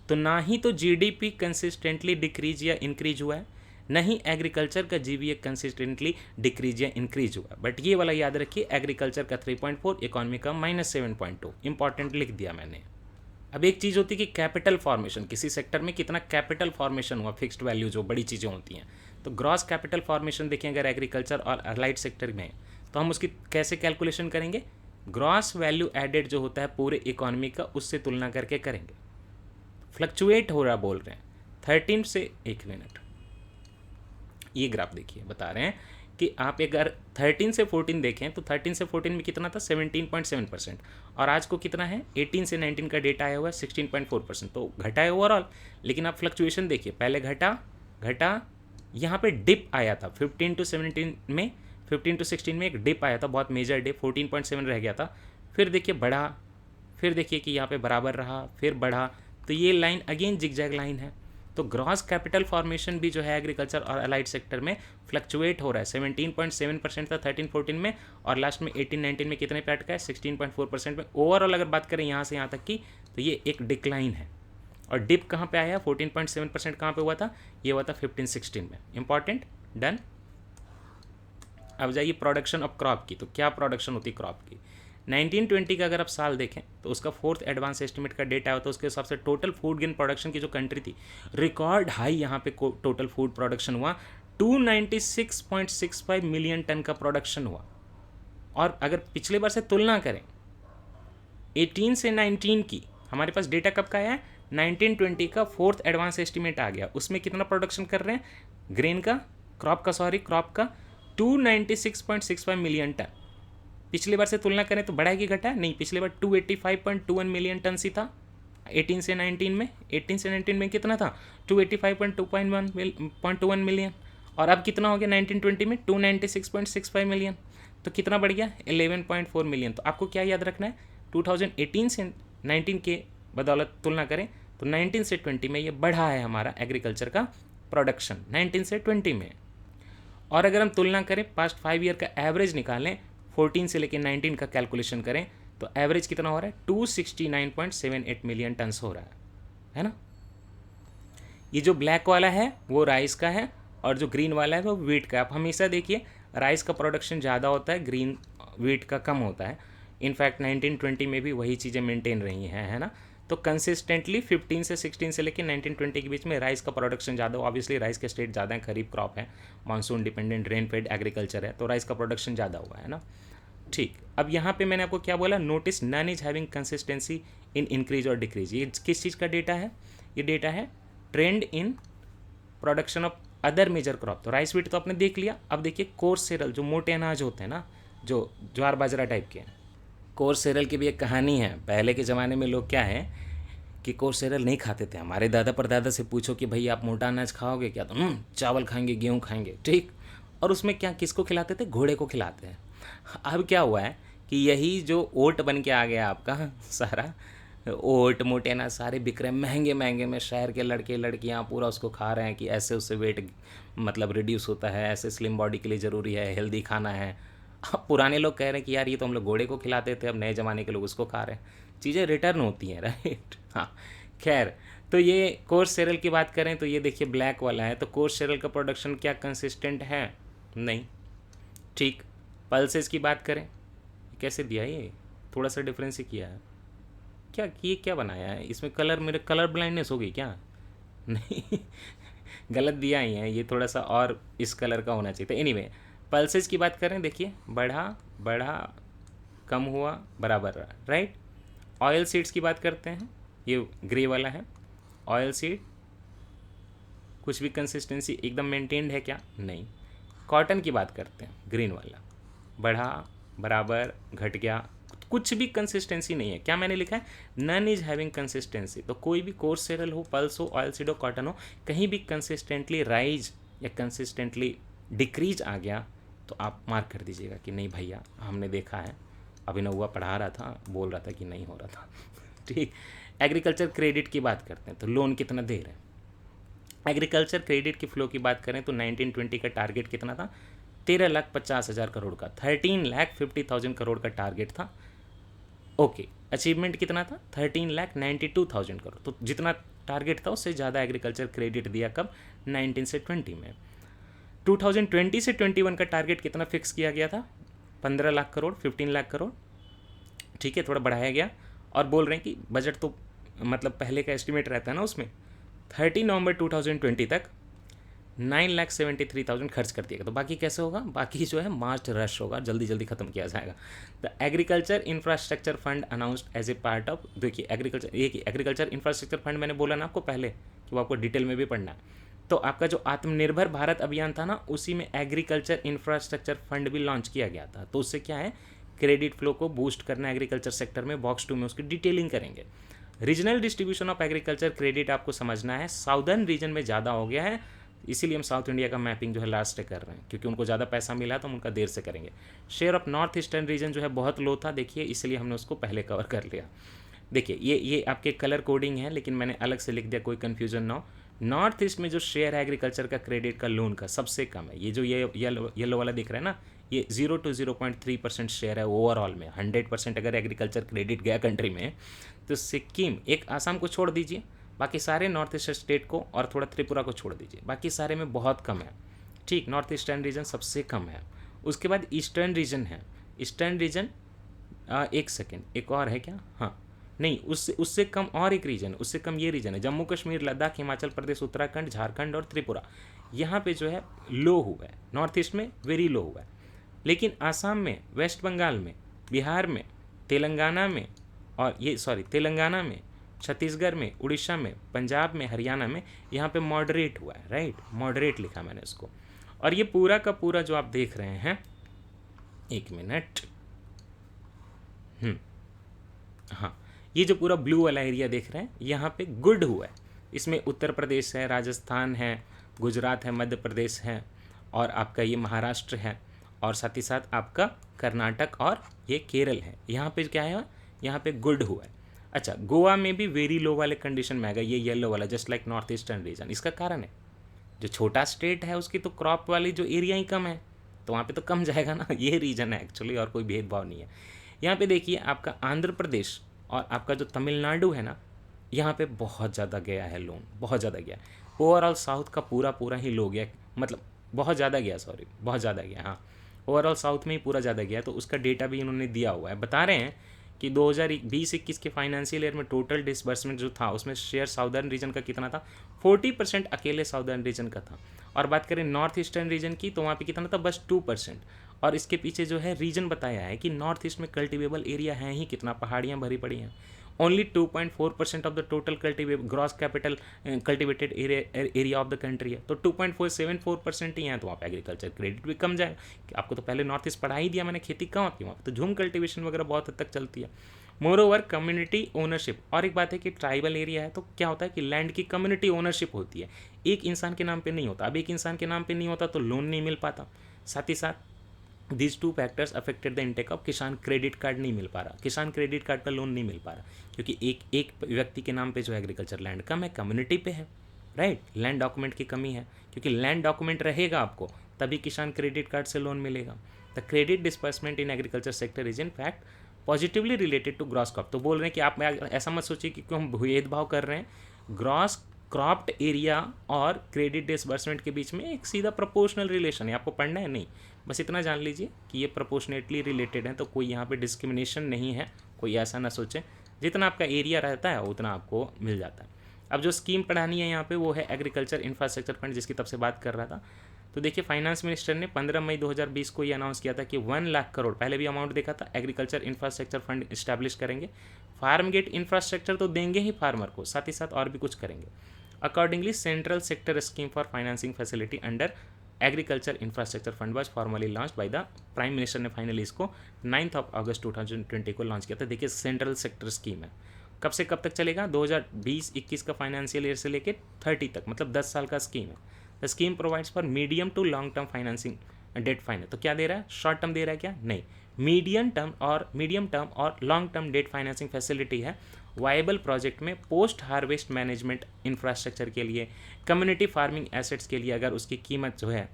तो ना ही तो जीडीपी कंसिस्टेंटली डिक्रीज या इंक्रीज हुआ है, नहीं एग्रीकल्चर का जीवीए कंसिस्टेंटली डिक्रीज या इंक्रीज हुआ। बट ये वाला याद रखिए, एग्रीकल्चर का 3.4, इकॉनमी का -7.2, इंपॉर्टेंट लिख दिया मैंने। अब एक चीज़ होती है कि कैपिटल फॉर्मेशन, किसी सेक्टर में कितना कैपिटल फॉर्मेशन हुआ, फिक्स्ड वैल्यू जो बड़ी चीज़ें होती हैं, तो ग्रॉस कैपिटल फॉर्मेशन देखें अगर एग्रीकल्चर और अलाइड सेक्टर में, तो हम उसकी कैसे कैलकुलेशन करेंगे, ग्रॉस वैल्यू एडेड जो होता है पूरे इकॉनमी का, उससे तुलना करके करेंगे। फ्लक्चुएट हो रहा बोल रहे हैं 13 से, एक मिनट, ये ग्राफ देखिए, बता रहे हैं कि आप अगर 13 से 14 देखें तो 13 से 14 में कितना था 17.7%, और आज को कितना है 18 से 19 का डेटा आया हुआ है 16.4%, तो घटा है ओवरऑल। लेकिन आप फ्लक्चुएशन देखिए, पहले घटा घटा, यहाँ पे डिप आया था 15 to 17 में, 15 to 16 में एक डिप आया था, बहुत मेजर डिप, 14.7 रह गया था, फिर देखिए बढ़ा, फिर देखिए कि यहाँ पे बराबर रहा, फिर बढ़ा, तो ये लाइन अगेन जिगजैग लाइन है। तो ग्रॉस कैपिटल फॉर्मेशन भी जो है एग्रीकल्चर और अलाइड सेक्टर में फ्लक्चुएट हो रहा है। 17.7% था 13-14 में, और लास्ट में 18-19 में कितने पे अटका है 16.4% में। ओवरऑल अगर बात करें यहाँ से यहाँ तक की, तो ये एक डिक्लाइन है। और डिप कहाँ पे आया, 14.7% कहाँ पे हुआ था, ये हुआ था 15-16 में। Important, done. अब जाइए प्रोडक्शन ऑफ क्रॉप की, तो क्या प्रोडक्शन होती है क्रॉप की। 1920 का अगर आप साल देखें तो उसका फोर्थ एडवांस एस्टिमेट का डेटा होता है, उसके हिसाब से टोटल फूड ग्रेन प्रोडक्शन की जो कंट्री थी, रिकॉर्ड हाई यहाँ पे टोटल फूड प्रोडक्शन हुआ, 296.65 मिलियन टन का प्रोडक्शन हुआ। और अगर पिछले बार से तुलना करें 18 से 19 की, हमारे पास डेटा कब का आया है, 1920 का फोर्थ एडवांस एस्टिमेट आ गया, उसमें कितना प्रोडक्शन कर रहे हैं ग्रेन का, क्रॉप का 296.65 मिलियन टन। पिछले बार से तुलना करें तो बढ़ा है कि घटा है, नहीं, पिछले बार 285.21 मिलियन टन सी था 18 से 19 में। 18 से 19 में कितना था, 285.21 मिलियन, और अब कितना हो गया 1920 में, 296.65 मिलियन। तो कितना बढ़ गया, 11.4 मिलियन। तो आपको क्या याद रखना है, 2018 से 19 के बदौलत तुलना करें तो 19 से 20 में ये बढ़ा है हमारा एग्रीकल्चर का प्रोडक्शन 19 से 20 में। और अगर हम तुलना करें पास्ट 5 ईयर का एवरेज निकालें, 14 से लेकर 19 का कैलकुलेशन करें तो एवरेज कितना हो रहा है, 269.78 मिलियन टन्स हो रहा है ना। ये जो ब्लैक वाला है वो राइस का है और जो ग्रीन वाला है वो वीट का। आप हमेशा देखिए राइस का प्रोडक्शन ज़्यादा होता है, ग्रीन वीट का कम होता है। इनफैक्ट 1920 में भी वही चीज़ें मेंटेन रही हैं, है ना। तो कंसिस्टेंटली 15 से 16 से लेकर 1920 के बीच में राइस का प्रोडक्शन ज़्यादा हो। ऑब्वियसली राइस के स्टेट ज़्यादा है, खरीफ क्रॉप है, monsoon dependent rain fade agriculture है, तो राइस का प्रोडक्शन ज़्यादा हुआ है ना। ठीक, अब यहाँ पे मैंने आपको क्या बोला, notice none is having consistency in increase और डिक्रीज। ये किस चीज़ का डेटा है, ये डेटा है trend in production of other major crop. तो राइस वीट तो आपने देख लिया। अब देखिए कोर्स सेरल, जो मोटे अनाज होते हैं ना, जो ज्वार बाजरा टाइप के, कोर्स सेरल की भी एक कहानी है। पहले के ज़माने में लोग क्या है कि कोर्स सेरल नहीं खाते थे। हमारे दादा परदादा से पूछो कि भाई आप मोटा अनाज खाओगे क्या, तो चावल खाएंगे, गेहूँ खाएंगे, ठीक। और उसमें क्या किसको खिलाते थे, घोड़े को खिलाते हैं। अब क्या हुआ है कि यही जो ओट बन के आ गया आपका सारा ओट, मोटे अनाज सारे बिक रहे हैं महंगे महंगे में। शहर के लड़के लड़कियां पूरा उसको खा रहे हैं कि ऐसे उससे वेट मतलब रिड्यूस होता है, ऐसे स्लिम बॉडी के लिए ज़रूरी है, हेल्दी खाना है। अब पुराने लोग कह रहे हैं कि यार ये तो हम लोग घोड़े को खिलाते थे, अब नए ज़माने के लोग उसको खा रहे हैं। चीज़ें रिटर्न होती हैं, राइट। हाँ, खैर, तो ये कोर्स सेरल की बात करें तो ये देखिए ब्लैक वाला है। तो कोर्स सेरल का प्रोडक्शन क्या कंसिस्टेंट है, नहीं, ठीक। पल्सेस की बात करें, कैसे दिया ये, थोड़ा सा डिफरेंस ही किया है क्या, ये क्या बनाया है इसमें, कलर, मेरे कलर ब्लाइंडनेस हो गई क्या, नहीं गलत दिया ही है, ये थोड़ा सा और इस कलर का होना चाहिए था। एनीवे, पल्सेस की बात करें, देखिए बढ़ा बढ़ा, कम हुआ, बराबर रहा, राइट। ऑयल सीड्स की बात करते हैं, ये ग्रे वाला है ऑयल सीड, कुछ भी कंसिस्टेंसी एकदम मेंटेन्ड है क्या, नहीं। कॉटन की बात करते हैं, ग्रीन वाला, बढ़ा, बराबर, घट गया, कुछ भी कंसिस्टेंसी नहीं है। क्या मैंने लिखा है, नन इज हैविंग कंसिस्टेंसी। तो कोई भी कोर्स सेरल हो, पल्स हो, ऑयल सीड हो, कॉटन हो, कहीं भी कंसिस्टेंटली राइज या कंसिस्टेंटली डिक्रीज आ गया तो आप मार्क कर दीजिएगा कि नहीं भैया हमने देखा है, अभिनव हुआ पढ़ा रहा था, बोल रहा था कि नहीं हो रहा था ठीक। एग्रीकल्चर क्रेडिट की बात करते हैं तो लोन कितना दे रहे हैं। एग्रीकल्चर क्रेडिट की फ्लो की बात करें तो 1920 का टारगेट कितना था, 13,50,000 करोड़ का, 13,50,000 करोड़ का टारगेट था। ओके, अचीवमेंट कितना था, 13,92,000 करोड़। तो जितना टारगेट था उससे ज़्यादा एग्रीकल्चर क्रेडिट दिया कब, 19 से 20 में। 2020 से 21 का टारगेट कितना फिक्स किया गया था, 15 लाख करोड़, 15 लाख करोड़, ठीक है, थोड़ा बढ़ाया गया। और बोल रहे हैं कि बजट तो मतलब पहले का एस्टिमेट रहता है ना, उसमें 30 नवंबर 2020 तक 9,73,000 खर्च कर दिया गया। तो बाकी कैसे होगा, बाकी जो है मार्च रश होगा, जल्दी जल्दी खत्म किया जाएगा। The agriculture infrastructure fund announced as a part of, देखिए एग्रीकल्चर, ये एग्रीकल्चर इंफ्रास्ट्रक्चर फंड मैंने बोला ना आपको पहले कि वो आपको डिटेल में भी पढ़ना है। तो आपका जो आत्मनिर्भर भारत अभियान था ना, उसी में एग्रीकल्चर इंफ्रास्ट्रक्चर फंड भी लॉन्च किया गया था। तो उससे क्या है, क्रेडिट फ्लो को बूस्ट करना एग्रीकल्चर सेक्टर में। बॉक्स 2 में उसकी डिटेलिंग करेंगे। Regional distribution of agriculture credit आपको समझना है, साउदर्न रीजन में ज़्यादा हो गया है, इसीलिए हम साउथ इंडिया का मैपिंग जो है लास्ट कर रहे हैं, क्योंकि उनको ज़्यादा पैसा मिला तो हम उनका देर से करेंगे। Share of north eastern region जो है बहुत लो था, देखिए, इसलिए हमने उसको पहले कवर कर लिया। देखिए ये आपके कलर कोडिंग है, लेकिन मैंने अलग से लिख दिया, कोई कन्फ्यूजन ना हो। नॉर्थ ईस्ट में जो शेयर है एग्रीकल्चर का क्रेडिट का लोन का सबसे कम है। ये जो ये येलो वाला दिख रहा है ना, ये 0 to 0.3% शेयर है ओवरऑल में। 100% अगर एग्रीकल्चर क्रेडिट गया कंट्री में तो सिक्किम, एक आसाम को छोड़ दीजिए, बाकी सारे नॉर्थ ईस्ट स्टेट को और थोड़ा त्रिपुरा को छोड़ दीजिए, बाकी सारे में बहुत कम है, ठीक। नॉर्थ ईस्टर्न रीजन सबसे कम है। उसके बाद ईस्टर्न रीजन है। ईस्टर्न रीजन एक सेकेंड, एक और है क्या? हाँ, नहीं, उससे उससे कम और एक रीजन, उससे कम ये रीजन है, जम्मू कश्मीर, लद्दाख, हिमाचल प्रदेश, उत्तराखंड, झारखंड और त्रिपुरा। यहाँ पे जो है लो हुआ है, नॉर्थ ईस्ट में वेरी लो हुआ है। लेकिन आसाम में, वेस्ट बंगाल में, बिहार में, तेलंगाना में, और ये सॉरी तेलंगाना में, छत्तीसगढ़ में, उड़ीसा में, पंजाब में, हरियाणा में यहाँ पे मॉडरेट हुआ है, राइट, मॉडरेट लिखा मैंने उसको। और ये पूरा का पूरा जो आप देख रहे हैं, एक मिनट, हाँ, ये जो पूरा ब्लू वाला एरिया देख रहे हैं यहाँ पे गुड हुआ है। इसमें उत्तर प्रदेश है, राजस्थान है, गुजरात है, मध्य प्रदेश है, और आपका ये महाराष्ट्र है, और साथ ही साथ आपका कर्नाटक और ये केरल है। यहाँ पे क्या है, यहाँ पे गुड हुआ है। अच्छा, गोवा में भी वेरी लो वाले कंडीशन में आएगा, ये येलो वाला, just like north eastern region. इसका कारण है जो छोटा स्टेट है उसकी तो क्रॉप वाली जो एरिया ही कम है, तो वहाँ पे तो कम जाएगा ना, ये रीजन है एक्चुअली, और कोई भेदभाव नहीं है। यहाँ पे देखिए आपका आंध्र प्रदेश और आपका जो तमिलनाडु है ना, यहाँ पे बहुत ज़्यादा गया है लोन, बहुत ज़्यादा गया। ओवरऑल साउथ का पूरा पूरा ही लो गया, मतलब बहुत ज़्यादा गया, सॉरी बहुत ज़्यादा गया, हाँ, ओवरऑल साउथ में ही पूरा ज़्यादा गया। तो उसका डेटा भी इन्होंने दिया हुआ है, बता रहे हैं कि 2020-21 के फाइनेंशियल ईयर में टोटल डिसबर्समेंट जो था उसमें शेयर साउदर्न रीजन का कितना था, 40% अकेले साउदर्न रीजन का था। और बात करें नॉर्थ ईस्टर्न रीजन की, तो वहाँ पे कितना था, बस 2%। और इसके पीछे जो है रीजन बताया है कि नॉर्थ ईस्ट में कल्टिवेबल एरिया है ही कितना, पहाड़ियाँ भरी पड़ी हैं। Only 2.4% of the total gross capital cultivated area of the country है, तो 2.474% ही है। तो वहाँ पे एग्रीकल्चर क्रेडिट भी कम जाए। आपको तो पहले नॉर्थ ईस्ट पढ़ा ही दिया मैंने, खेती कहाँ होती है वहाँ पे, तो झूम कल्टिवेशन वगैरह बहुत हद तक चलती है। मोर ओवर कम्युनिटी ओनरशिप, और एक बात है कि ट्राइबल एरिया है तो क्या होता है कि लैंड की कम्युनिटी ओनरशिप होती है, एक इंसान के नाम पे नहीं होता। अब एक इंसान के नाम पे नहीं होता तो लोन नहीं मिल पाता। साथ ही साथ these two factors affected the intake of किसान क्रेडिट कार्ड नहीं मिल पा रहा, किसान क्रेडिट कार्ड का लोन नहीं मिल पा रहा, क्योंकि एक व्यक्ति के नाम पे जो एग्रीकल्चर लैंड कम है, कम्युनिटी पे है, राइट। लैंड डॉक्यूमेंट की कमी है, क्योंकि लैंड डॉक्यूमेंट रहेगा आपको तभी किसान क्रेडिट कार्ड से लोन मिलेगा। The credit disbursement in agriculture sector is in fact positively related to gross crop. तो बोल रहे हैं कि आप ऐसा मत सोचिए कि क्यों हम भेदभाव कर रहे हैं, ग्रॉस क्रॉप्ड एरिया और क्रेडिट डिसबर्समेंट के बीच में एक सीधा प्रोपोर्शनल रिलेशन है। आपको पढ़ना है नहीं, बस इतना जान लीजिए कि ये प्रोपोर्शनेटली रिलेटेड है, तो कोई यहाँ पे डिस्क्रिमिनेशन नहीं है, कोई ऐसा ना सोचे। जितना आपका एरिया रहता है उतना आपको मिल जाता है। अब जो स्कीम पढ़ानी है यहाँ पे वो है एग्रीकल्चर इंफ्रास्ट्रक्चर फंड, जिसकी तब से बात कर रहा था। तो देखिए फाइनेंस मिनिस्टर ने 15 मई 2020 को ये अनाउंस किया था कि 1 लाख करोड़, पहले भी अमाउंट देखा था, एग्रीकल्चर इंफ्रास्ट्रक्चर फंड इस्टेब्लिश करेंगे। फार्म गेट इंफ्रास्ट्रक्चर तो देंगे ही फार्मर को, साथ ही साथ और भी कुछ करेंगे। Accordingly central sector scheme for financing facility under agriculture infrastructure fund was formally launch by the prime minister ने फाइनली इसको 9 अगस्त 2020 को लॉन्च किया था। देखिए सेंट्रल सेक्टर स्कीम है, कब से कब तक चलेगा, 2020-21 का फाइनेंशियल ईयर से लेकर 30 तक, मतलब 10 साल का स्कीम है। The scheme provides for medium to long term financing debt finance. तो क्या दे रहा है, शॉर्ट टर्म दे रहा है क्या, नहीं, मीडियम टर्म और long term debt financing facility है वायबल प्रोजेक्ट में, पोस्ट हार्वेस्ट मैनेजमेंट इंफ्रास्ट्रक्चर के लिए, कम्युनिटी फार्मिंग एसेट्स के लिए, अगर उसकी कीमत जो है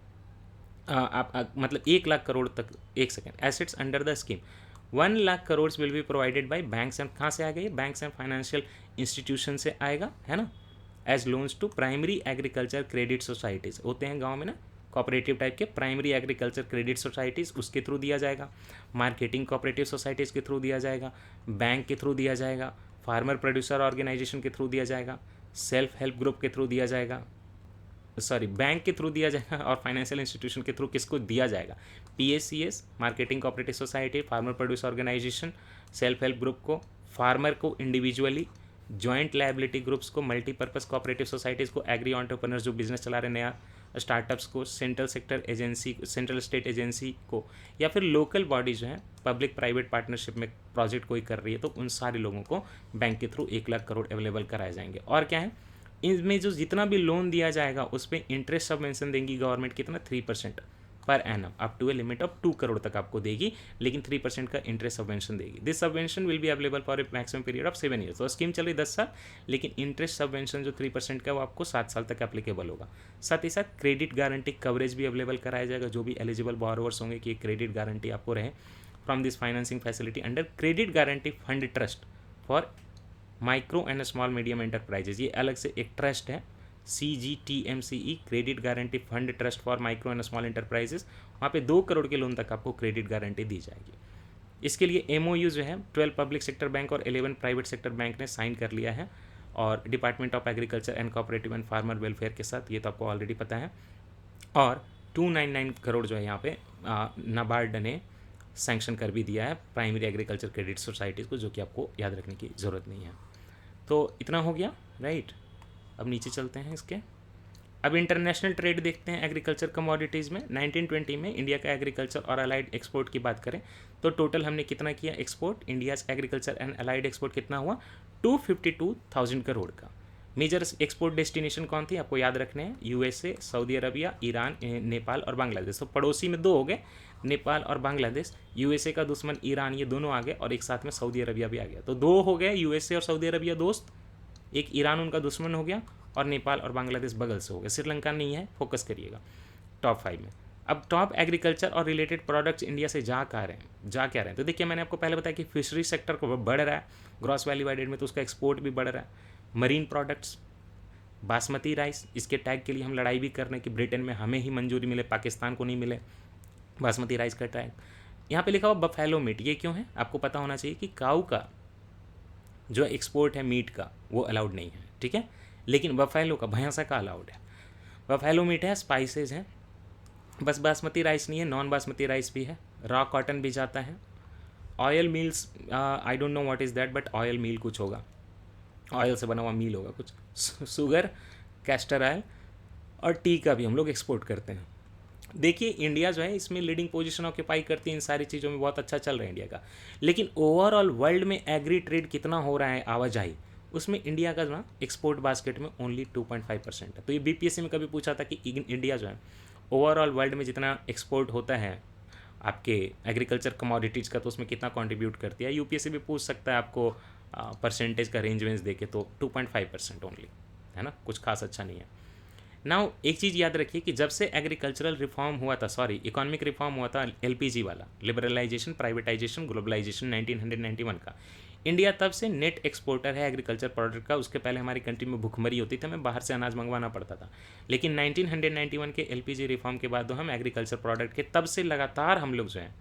मतलब 1 लाख करोड़ तक, एक second, assets under the scheme 1 lakh crore will be provided by banks and, कहाँ से आ गई, बैंक्स एंड फाइनेंशियल इंस्टीट्यूशन से आएगा, है ना, as loans to primary agriculture credit societies, होते हैं गाँव में ना कोऑपरेटिव टाइप के प्राइमरी एग्रीकल्चर क्रेडिट सोसाइटीज़, उसके थ्रू दिया जाएगा, मार्केटिंग कोऑपरेटिव सोसाइटीज़ के थ्रू दिया जाएगा, बैंक के थ्रू दिया जाएगा, फार्मर प्रोड्यूसर ऑर्गेनाइजेशन के थ्रू दिया जाएगा, सेल्फ हेल्प ग्रुप के थ्रू दिया जाएगा, सॉरी बैंक के थ्रू दिया जाएगा, और फाइनेंशियल इंस्टीट्यूशन के थ्रू किसको दिया जाएगा, PACS marketing cooperative society, farmer producer organisation, self help group को, फार्मर को इंडिविजुअली, जॉइंट लायबिलिटी ग्रुप्स को, मल्टीपर्पज़ कोऑपरेटिव सोसाइटीज़ को, एग्री एंटरप्रेन्योर्स जो बिजनेस चला रहे नया, स्टार्टअप्स को, central sector agency, central state agency को, या फिर लोकल बॉडी जो है पब्लिक प्राइवेट पार्टनरशिप में प्रोजेक्ट कोई कर रही है, तो उन सारे लोगों को बैंक के थ्रू 1 लाख करोड़ अवेलेबल कराए जाएंगे। और क्या है, इसमें जो जितना भी लोन दिया जाएगा उस पर इंटरेस्ट सबवेंशन देंगी गवर्नमेंट, कितना 3% पर annum, up to a limit of 2 crore तक आपको देगी, लेकिन 3% का इंटरेस्ट सबवेंशन देगी। This subvention will be available for a maximum period of 7 years. तो स्कीम चल रही 10 साल, लेकिन इंटरेस्ट सबवेंशन जो 3% का वो आपको 7 साल तक एप्लीकेबल होगा। साथ ही साथ क्रेडिट गारंटी कवरेज भी अवेलेबल कराया जाएगा, जो भी एलिजिबल बोरोवर्स होंगे कि क्रेडिट गारंटी आपको रहे from this financing facility under credit guarantee fund trust for micro and small medium enterprises. ये अलग से एक ट्रस्ट है, CGTMCE credit guarantee fund trust for micro and small enterprises. वहाँ पे 2 करोड़ के लोन तक आपको क्रेडिट गारंटी दी जाएगी। इसके लिए एमओयू जो है 12 पब्लिक सेक्टर बैंक और 11 प्राइवेट सेक्टर बैंक ने साइन कर लिया है, और department of agriculture and cooperative and farmer welfare के साथ, ये तो आपको ऑलरेडी पता है। और 299 करोड़ जो है यहाँ पे नाबार्ड ने सैंक्शन कर भी दिया है प्राइमरी एग्रीकल्चर क्रेडिट सोसाइटीज़ को, जो कि आपको याद रखने की ज़रूरत नहीं है। तो इतना हो गया, राइट। अब नीचे चलते हैं इसके। अब इंटरनेशनल ट्रेड देखते हैं एग्रीकल्चर कमोडिटीज़ में। 1920 में इंडिया का एग्रीकल्चर और अलाइड एक्सपोर्ट की बात करें तो टोटल हमने कितना किया export, India's agriculture and allied export कितना हुआ 252,000 करोड़ का। मेजर एक्सपोर्ट डेस्टिनेशन कौन थी आपको याद रखने हैं, USA, Saudi Arabia, Iran, Nepal और बांग्लादेश। तो पड़ोसी में दो हो गए, नेपाल और बांग्लादेश। यूएसए का दुश्मन ईरान, ये दोनों आ गए, और एक साथ में सऊदी अरबिया भी आ गया। तो दो हो गए, यूएसए और सऊदी अरबिया दोस्त, एक ईरान उनका दुश्मन हो गया, और नेपाल और बांग्लादेश बगल से हो गया। श्रीलंका नहीं है, फोकस करिएगा टॉप 5 में। अब टॉप एग्रीकल्चर और रिलेटेड प्रोडक्ट्स इंडिया से जा क्या रहे हैं, तो देखिए मैंने आपको पहले बताया कि फिशरी सेक्टर को बढ़ रहा है, ग्रॉस वैल्यू एडेड में, तो उसका एक्सपोर्ट भी बढ़ रहा है। मरीन प्रोडक्ट्स, बासमती राइस, इसके टैग के लिए हम लड़ाई भी कर रहे हैं कि ब्रिटेन में हमें ही मंजूरी मिले, पाकिस्तान को नहीं मिले बासमती राइस का टैग। यहाँ पे लिखा हुआ बफेलो मीट, ये क्यों है आपको पता होना चाहिए कि काऊ का जो एक्सपोर्ट है मीट का वो अलाउड नहीं है, ठीक है, लेकिन बफेलो का, भैंसा का अलाउड है। बफेलो मीट है, स्पाइसेस हैं, बस बासमती राइस नहीं है, नॉन बासमती राइस भी है, रॉ कॉटन भी जाता है। Oil meals, I don't know what is that, but oil meal कुछ होगा, ऑयल से बना हुआ मील होगा कुछ। शुगर, कैस्टर ऑयल और टी का भी हम लोग एक्सपोर्ट करते हैं। देखिए इंडिया जो है इसमें लीडिंग पोजीशन ऑक्यूपाई करती है, इन सारी चीज़ों में बहुत अच्छा चल रहा है इंडिया का। लेकिन ओवरऑल वर्ल्ड में एग्री ट्रेड कितना हो रहा है आवाजाही, उसमें इंडिया का जो ना एक्सपोर्ट बास्केट में ओनली 2.5% है। तो ये बीपीएससी में कभी पूछा था कि इंडिया जो है ओवरऑल वर्ल्ड में जितना एक्सपोर्ट होता है आपके एग्रीकल्चर कमोडिटीज़ का, तो उसमें कितना कंट्रीब्यूट करती है। यूपीएससी भी पूछ सकता है आपको परसेंटेज का रेंज वेंज देके, तो 2.5% ओनली है ना, कुछ खास अच्छा नहीं है। नाउ एक चीज़ याद रखिए कि जब से एग्रीकल्चरल रिफॉर्म हुआ था, सॉरी इकोनॉमिक रिफॉर्म हुआ था, एलपीजी वाला, लिबरलाइजेशन, प्राइवेटाइजेशन, ग्लोबलाइजेशन 1991 का, इंडिया तब से नेट एक्सपोर्टर है एग्रीकल्चर प्रोडक्ट का। उसके पहले हमारी कंट्री में भुखमरी होती थी, हमें बाहर से अनाज मंगवाना पड़ता था। लेकिन 1991 के एलपीजी रिफॉर्म के बाद तो हम एग्रीकल्चर प्रोडक्ट के तब से लगातार हम लोग जो है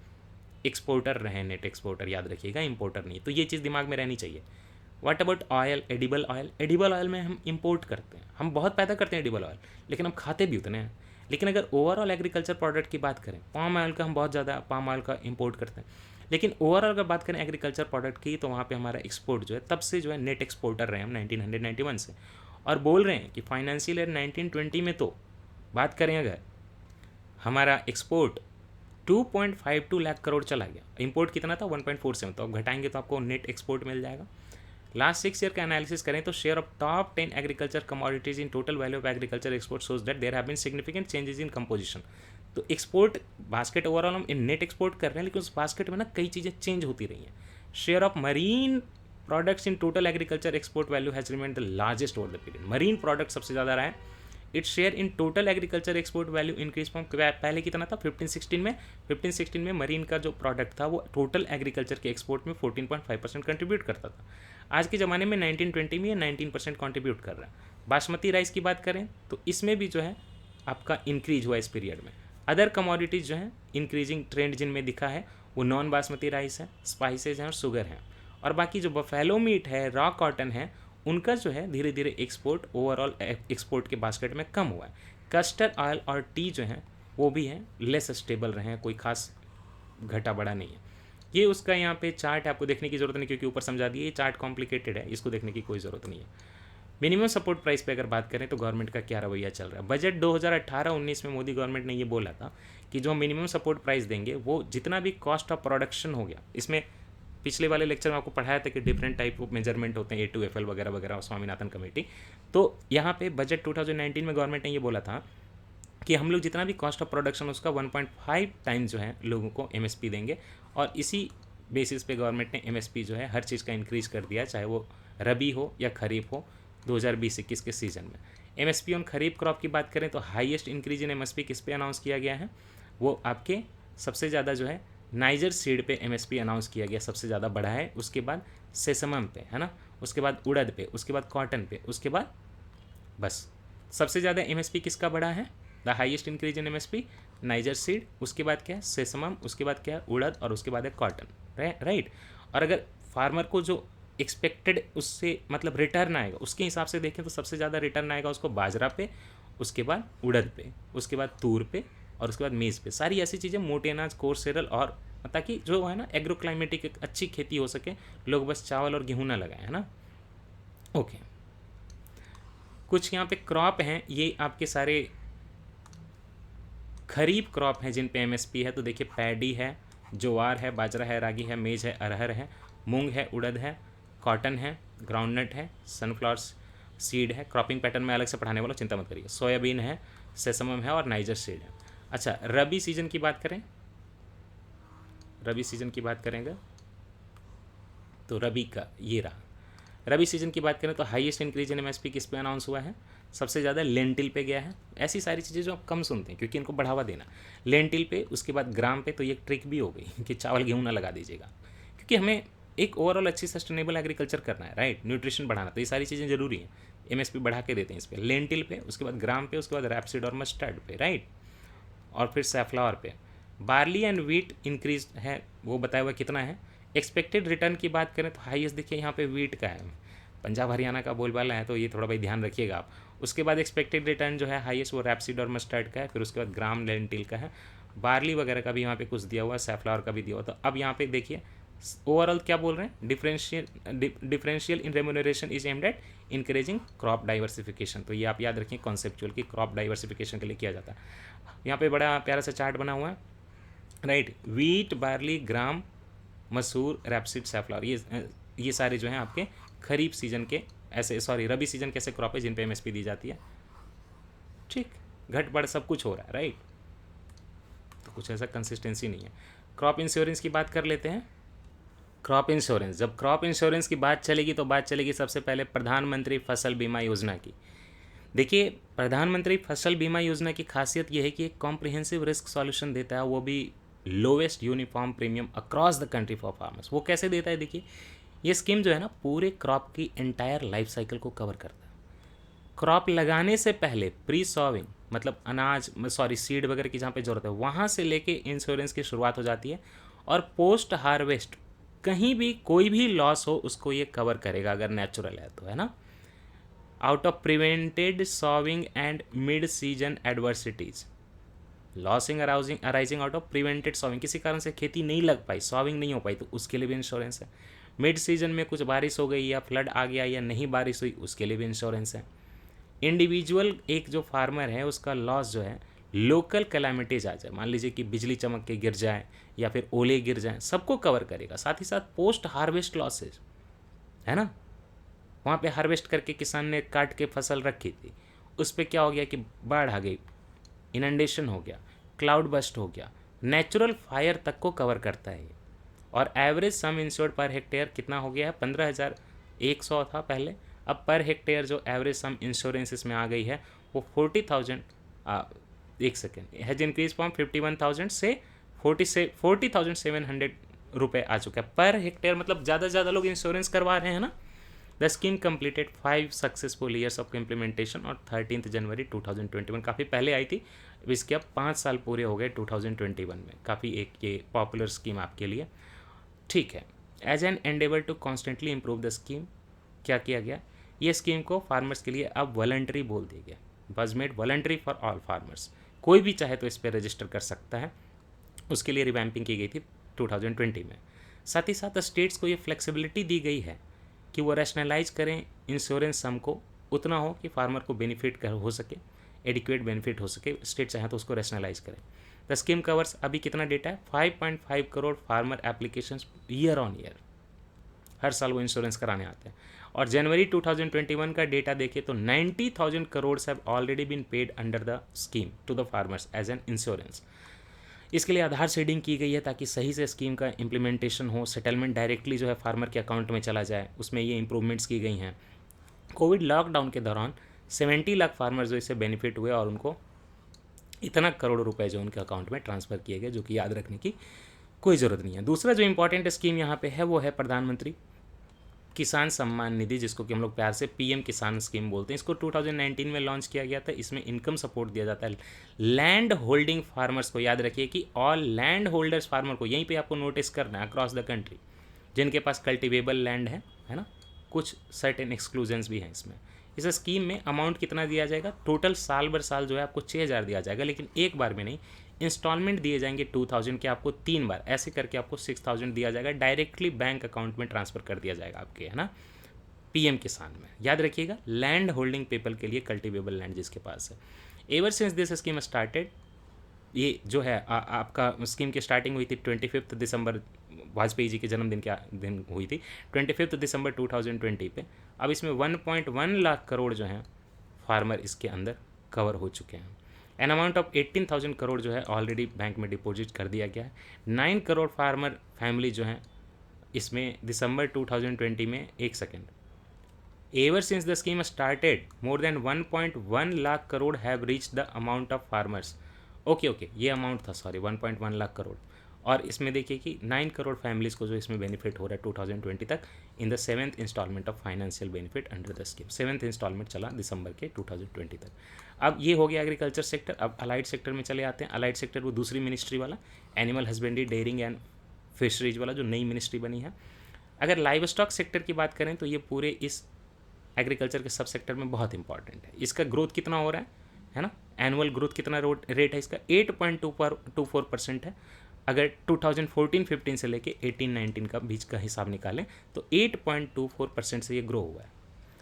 एक्सपोर्टर रहे, नेट एक्सपोर्टर याद रखिएगा, इंपोर्टर नहीं। तो ये चीज़ दिमाग में रहनी चाहिए। What about oil, edible oil, edible oil में हम इंपोर्ट करते हैं, हम बहुत पैदा करते हैं एडिबल ऑयल, लेकिन हम खाते भी उतने हैं। लेकिन अगर ओवरऑल एग्रीकल्चर प्रोडक्ट की बात करें, पाम ऑयल का हम बहुत ज़्यादा पाम ऑयल का इंपोर्ट करते हैं। लेकिन ओवरऑल अगर बात करें एग्रीकल्चर प्रोडक्ट की, तो वहाँ पे हमारा एक्सपोर्ट जो है तब से जो है नेट एक्सपोर्टर रहे हम 1991 से। और बोल रहे हैं कि फाइनेंशियल ईयर 1920 में तो बात करें अगर, हमारा एक्सपोर्ट 2.52 लाख करोड़ चला गया, इंपोर्ट कितना था 1.47, तो अब घटाएंगे तो आपको नेट एक्सपोर्ट मिल जाएगा। लास्ट 6 ईयर का एनालिसिस करें तो share of top 10 agriculture commodities in total value of agriculture export shows that there have been significant changes in composition. तो एक्सपोर्ट बास्केट ओवरऑल हम इन नेट एक्सपोर्ट कर रहे हैं, लेकिन उस बास्केट में ना कई चीज़ें चेंज होती रही हैं। Share of marine products in total agriculture export value has remained the largest over the period. Marine product सबसे ज़्यादा रहा है। Its share in total agriculture export value increase from, पहले कितना था 15-16 में मरीन का जो प्रोडक्ट था वो टोटल एग्रीकल्चर के एक्सपोर्ट में 14.5% कंट्रीब्यूट करता था। आज के ज़माने में 1920 में ये 19% कंट्रीब्यूट कर रहा है। बासमती राइस की बात करें तो इसमें भी जो है आपका इंक्रीज हुआ इस पीरियड में। अदर कमोडिटीज़ जो है इंक्रीजिंग ट्रेंड जिनमें दिखा है वो नॉन बासमती राइस है, स्पाइसेज हैं और शुगर हैं। और बाकी जो बफेलो मीट है, रॉ कॉटन है, उनका जो है धीरे धीरे एक्सपोर्ट ओवरऑल एक्सपोर्ट के बास्केट में कम हुआ है। कस्टर्ड ऑयल और टी जो है वो भी हैं लेस स्टेबल रहे हैं, कोई खास घटा बढ़ा नहीं है। ये उसका यहाँ पे चार्ट है, आपको देखने की ज़रूरत नहीं क्योंकि ऊपर समझा दिए। ये चार्ट कॉम्प्लिकेटेड है, इसको देखने की कोई ज़रूरत नहीं है। मिनिमम सपोर्ट प्राइस पे अगर बात करें तो गवर्नमेंट का क्या रवैया चल रहा है। बजट 2018-19 में मोदी गवर्नमेंट ने ये बोला था कि जो मिनिमम सपोर्ट प्राइस देंगे वो जितना भी कॉस्ट ऑफ प्रोडक्शन हो गया, इसमें पिछले वाले लेक्चर में आपको पढ़ाया था कि डिफरेंट टाइप ऑफ मेजरमेंट होते हैं, A2FL वगैरह वगैरह, स्वामीनाथन कमेटी। तो यहाँ पे बजट 2019 में गवर्नमेंट ने ये बोला था कि हम लोग जितना भी कॉस्ट ऑफ प्रोडक्शन उसका 1.5 टाइम्स जो है लोगों को MSP देंगे। और इसी बेसिस पे गवर्नमेंट ने MSP जो है हर चीज़ का इंक्रीज़ कर दिया, चाहे वो रबी हो या खरीफ हो 2020-21 के सीज़न में। MSP ऑन खरीफ क्रॉप की बात करें तो हाईएस्ट इंक्रीज इन MSP किस पे अनाउंस किया गया है, वो आपके सबसे ज़्यादा जो है नाइजर सीड पे MSP अनाउंस किया गया, सबसे ज़्यादा बढ़ा है। उसके बाद सेसमम पे, है ना, उसके बाद उड़द पे, उसके बाद कॉटन पे, उसके बाद बस सबसे ज़्यादा MSP किसका बढ़ा है, the highest increase in MSP niger seed, उसके बाद क्या है सेसमम, उसके बाद क्या है उड़द, और उसके बाद है कॉटन, राइट। और अगर फार्मर को जो एक्सपेक्टेड उससे मतलब रिटर्न आएगा उसके हिसाब से देखें तो सबसे ज़्यादा रिटर्न आएगा उसको बाजरा पे, उसके बाद उड़द पे, उसके बाद तूर पे, और उसके बाद मेज़ पे। सारी ऐसी चीज़ें मोटे अनाज, कोर्स सेरल, और ताकि जो है ना एग्रो क्लाइमेटिक एक अच्छी खेती हो सके, लोग बस चावल और गेहूँ ना लगाएं, है ना। ओके, कुछ यहाँ पे क्रॉप हैं, ये आपके सारे खरीफ क्रॉप हैं जिन पे एमएसपी है। तो देखिए पैडी है, ज्वार है, बाजरा है, रागी है, मेज है, अरहर है, मूंग है, उड़द है, कॉटन है, ग्राउंडनट है, सनफ्लावर सीड है। क्रॉपिंग पैटर्न में अलग से पढ़ाने वाला, चिंता मत करिए। सोयाबीन है, सेसमम है, और नाइजर सीड है। अच्छा, रबी सीजन की बात करें, रबी सीजन की बात करेंगे तो रबी का ये रहा। रबी सीजन की बात करें तो हाईएस्ट इंक्रीज इन एमएसपी किस पे अनाउंस हुआ है, सबसे ज़्यादा लेंटिल पे गया है। ऐसी सारी चीज़ें जो आप कम सुनते हैं क्योंकि इनको बढ़ावा देना, लेंटिल पे, उसके बाद ग्राम पे। तो ये ट्रिक भी हो गई कि चावल गेहूँ ना लगा दीजिएगा, क्योंकि हमें एक ओवरऑल अच्छी सस्टेनेबल एग्रीकल्चर करना है, राइट, न्यूट्रिशन बढ़ाना। तो ये सारी चीज़ें जरूरी हैं, एमएसपी बढ़ा के देते हैं इस पर। लेंटिल पे, उसके बाद ग्राम पे, उसके बाद रैपसीड और मस्टर्ड पे, राइट, और फिर सैफ्लावर पे। बार्ली एंड वीट इंक्रीज है, वो बताया हुआ कितना है। एक्सपेक्टेड रिटर्न की बात करें तो हाईएस्ट देखिए यहाँ पे वीट का है, पंजाब हरियाणा का बोलबाला है, तो ये थोड़ा भाई ध्यान रखिएगा आप। उसके बाद एक्सपेक्टेड रिटर्न जो है हाईएस्ट वो रैपसीड और मस्टर्ड का है, फिर उसके बाद ग्राम लेंटिल का है, बार्ली वगैरह का भी यहाँ पे कुछ दिया हुआ है, सैफ्लावर का भी दिया हुआ। तो अब यहाँ पे देखिए ओवरऑल क्या बोल रहे हैं, differential in remuneration is aimed at encouraging crop diversification. तो ये आप याद रखिए कॉन्सेप्चुअल की क्रॉप डाइवर्सिफिकेशन के लिए किया जाता है। यहाँ पे बड़ा प्यारा सा चार्ट बना हुआ है, राइट, वीट, बार्ली, ग्राम, मसूर, रैपसीड, सैफ्लावर, ये सारे जो हैं आपके खरीफ सीजन के ऐसे, सॉरी रबी सीजन के ऐसे क्रॉप है जिन पे एमएसपी दी जाती है। ठीक, घट बढ़ सब कुछ हो रहा है, राइट, तो कुछ ऐसा कंसिस्टेंसी नहीं है। क्रॉप इंश्योरेंस की बात कर लेते हैं। क्रॉप इंश्योरेंस, जब क्रॉप इंश्योरेंस की बात चलेगी तो बात चलेगी सबसे पहले प्रधानमंत्री फसल बीमा योजना की। देखिए प्रधानमंत्री फसल बीमा योजना की खासियत यह है कि एक कॉम्प्रिहेंसिव रिस्क सॉल्यूशन देता है, वो भी lowest uniform premium across the country for farmers. वो कैसे देता है, देखिए ये स्कीम जो है ना पूरे क्रॉप की एंटायर लाइफ साइकिल को कवर करता है। क्रॉप लगाने से पहले प्री सॉविंग, मतलब अनाज, सॉरी सीड वगैरह की जहाँ पे जरूरत है वहाँ से लेके इंश्योरेंस की शुरुआत हो जाती है, और पोस्ट हार्वेस्ट कहीं भी कोई भी लॉस हो उसको ये कवर करेगा अगर नेचुरल है तो, है ना। Out of prevented sowing and mid season adversities, losing arising out of prevented sowing, किसी कारण से खेती नहीं लग पाई, सॉविंग नहीं हो पाई, तो उसके लिए भी इंश्योरेंस है। मिड सीजन में कुछ बारिश हो गई या फ्लड आ गया या नहीं बारिश हुई, उसके लिए भी इंश्योरेंस है। इंडिविजुअल एक जो फार्मर है उसका लॉस जो है लोकल कैलामिटीज आ जाए, मान लीजिए कि बिजली चमक के गिर जाए या फिर ओले गिर जाए, सबको कवर करेगा। साथ ही साथ पोस्ट हार्वेस्ट लॉसेज, है ना, वहाँ पे हार्वेस्ट करके किसान ने काट के फसल रखी थी, उस पर क्या हो गया कि बाढ़ आ गई, इनंडेशन हो गया, क्लाउड बस्ट हो गया, नेचुरल फायर तक को कवर करता है ये। और एवरेज सम इंश्योर्ड पर हेक्टेयर कितना हो गया है, 15,100 था पहले, अब पर हेक्टेयर जो एवरेज सम इंश्योरेंस इसमें आ गई है वो 40,000, एक सेकेंड, हैज इंक्रीज फ्रॉम 51,000 से 40,700 रुपये आ चुका है पर हेक्टेयर। मतलब ज़्यादा से ज़्यादा लोग इंश्योरेंस करवा रहे हैं ना। The scheme completed 5 successful years of implementation और 13 जनवरी 2021, काफ़ी पहले आई थी, इसके अब 5 साल पूरे हो गए 2021 में। काफ़ी एक ये पॉपुलर स्कीम आपके लिए, ठीक है। As an endeavour to constantly improve the scheme, क्या किया गया, ये स्कीम को फार्मर्स के लिए अब वॉलंटरी बोल दिया गया, was made voluntary for all farmers, कोई भी चाहे तो इस पर रजिस्टर कर सकता है। उसके लिए रिवैम्पिंग की गई थी 2020 में। साथ ही साथ स्टेट्स को ये फ्लेक्सिबिलिटी दी गई है कि वो रैशनलाइज करें इंश्योरेंस सम को, उतना हो कि फार्मर को बेनिफिट हो सके, एडिक्वेट बेनिफिट हो सके, स्टेट चाहे तो उसको रैशनलाइज करें। द स्कीम कवर्स अभी कितना डेटा है, 5.5 crore farmer applications year on year, हर साल वो इंश्योरेंस कराने आते हैं। और जनवरी 2021 का डेटा देखिए तो 90,000 crore have already been paid under the scheme to the farmers as an insurance. इसके लिए आधार शेडिंग की गई है ताकि सही से स्कीम का इम्प्लीमेंटेशन हो, सेटलमेंट डायरेक्टली जो है फार्मर के अकाउंट में चला जाए, उसमें ये इंप्रूवमेंट्स की गई हैं। कोविड लॉकडाउन के दौरान 70 लाख फार्मर जो इससे बेनिफिट हुए और उनको इतना करोड़ रुपए जो उनके अकाउंट में ट्रांसफ़र किए गए, जो कि याद रखने की कोई ज़रूरत नहीं है। दूसरा जो इंपॉर्टेंट स्कीम यहाँ पे है वो है प्रधानमंत्री किसान सम्मान निधि, जिसको कि हम लोग प्यार से पीएम किसान स्कीम बोलते हैं, इसको 2019 में लॉन्च किया गया था। इसमें इनकम सपोर्ट दिया जाता है लैंड होल्डिंग फार्मर्स को। याद रखिए कि ऑल लैंड होल्डर्स फार्मर को, यहीं पे आपको नोटिस करना है अक्रॉस द कंट्री, जिनके पास कल्टिवेबल लैंड है ना। कुछ सर्टेन एक्सक्लूजन्स भी हैं इसमें। इस स्कीम में अमाउंट कितना दिया जाएगा, टोटल साल भर साल जो है आपको 6,000 दिया जाएगा, लेकिन एक बार में नहीं, इंस्टॉलमेंट दिए जाएंगे 2,000 के आपको 3 बार, ऐसे करके आपको 6,000 दिया जाएगा, डायरेक्टली बैंक अकाउंट में ट्रांसफर कर दिया जाएगा आपके, है ना, पीएम किसान में। याद रखिएगा, लैंड होल्डिंग पीपल के लिए, कल्टिवेबल लैंड जिसके पास है। Ever since this scheme started, ये जो है आपका स्कीम की स्टार्टिंग हुई थी 25 दिसंबर, वाजपेयी जी के जन्मदिन के दिन हुई थी 25 दिसंबर 2020 पे। अब इसमें 1.1 लाख करोड़ जो हैं फार्मर इसके अंदर कवर हो चुके हैं। एन अमाउंट ऑफ 18,000 करोड़ जो है ऑलरेडी बैंक में डिपॉजिट कर दिया गया है। 9 करोड़ फार्मर फैमिली जो हैं इसमें दिसंबर 2020 में, एक second, ever since the scheme started more than 1.1 lakh crore have reach the amount of farmers. Okay, ये अमाउंट था, सॉरी, 1.1 लाख करोड़। और इसमें देखिए कि 9 करोड़ फैमिलीज़ को जो इसमें बेनिफिट हो रहा है 2020 तक, in the 7th instalment of financial benefit under the scheme. 7th instalment चला दिसंबर के 2020 तक। अब ये हो गया एग्रीकल्चर सेक्टर। अब अलाइड सेक्टर में चले आते हैं। अलाइड सेक्टर वो दूसरी मिनिस्ट्री वाला, animal husbandry, dairying and fisheries वाला, जो नई मिनिस्ट्री बनी है। अगर लाइव स्टॉक सेक्टर की बात करें तो ये पूरे इस एग्रीकल्चर के सब सेक्टर में बहुत इंपॉर्टेंट है। इसका ग्रोथ कितना हो रहा है ना, एनुअल ग्रोथ कितना रेट है इसका, 8.24% है। अगर 2014-15 से लेके 18-19 का बीच का हिसाब निकालें तो 8.24% से ये ग्रो हुआ है।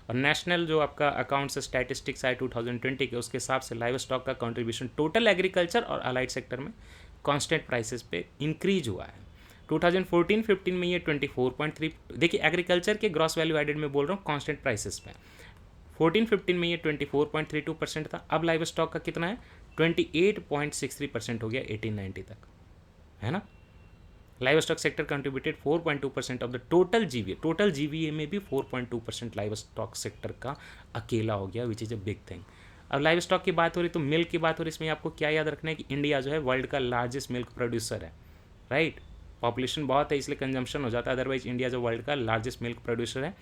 और नेशनल जो आपका अकाउंट्स स्टैटिस्टिक्स आए 2020 के, उसके हिसाब से लाइव स्टॉक का कंट्रीब्यूशन टोटल एग्रीकल्चर और अलाइड सेक्टर में कांस्टेंट प्राइसेस पे इंक्रीज हुआ है। 2014-15 में ये 24.3, देखिए एग्रीकल्चर के ग्रॉस वैल्यू एडेड में बोल रहा हूँ कांस्टेंट प्राइसेस पे। 14-15 में ये 24.32% था। अब लाइव स्टॉक का कितना है, 28.63% हो गया 18-19 तक, है ना। Live stock sector contributed 4.2% of the total GVA. Total GVA में भी 4.2% लाइव स्टॉक सेक्टर का अकेला हो गया, which is a big thing. अब लाइव स्टॉक की बात हो रही तो मिल्क की बात हो रही, इसमें आपको क्या याद रखना है कि इंडिया जो है वर्ल्ड का लार्जेस्ट मिल्क प्रोड्यूसर है, राइट। पॉपुलेशन बहुत है इसलिए कंजम्पशन हो जाता है, अदरवाइज इंडिया जो वर्ल्ड का लार्जेस्ट मिल्क प्रोड्यूसर है।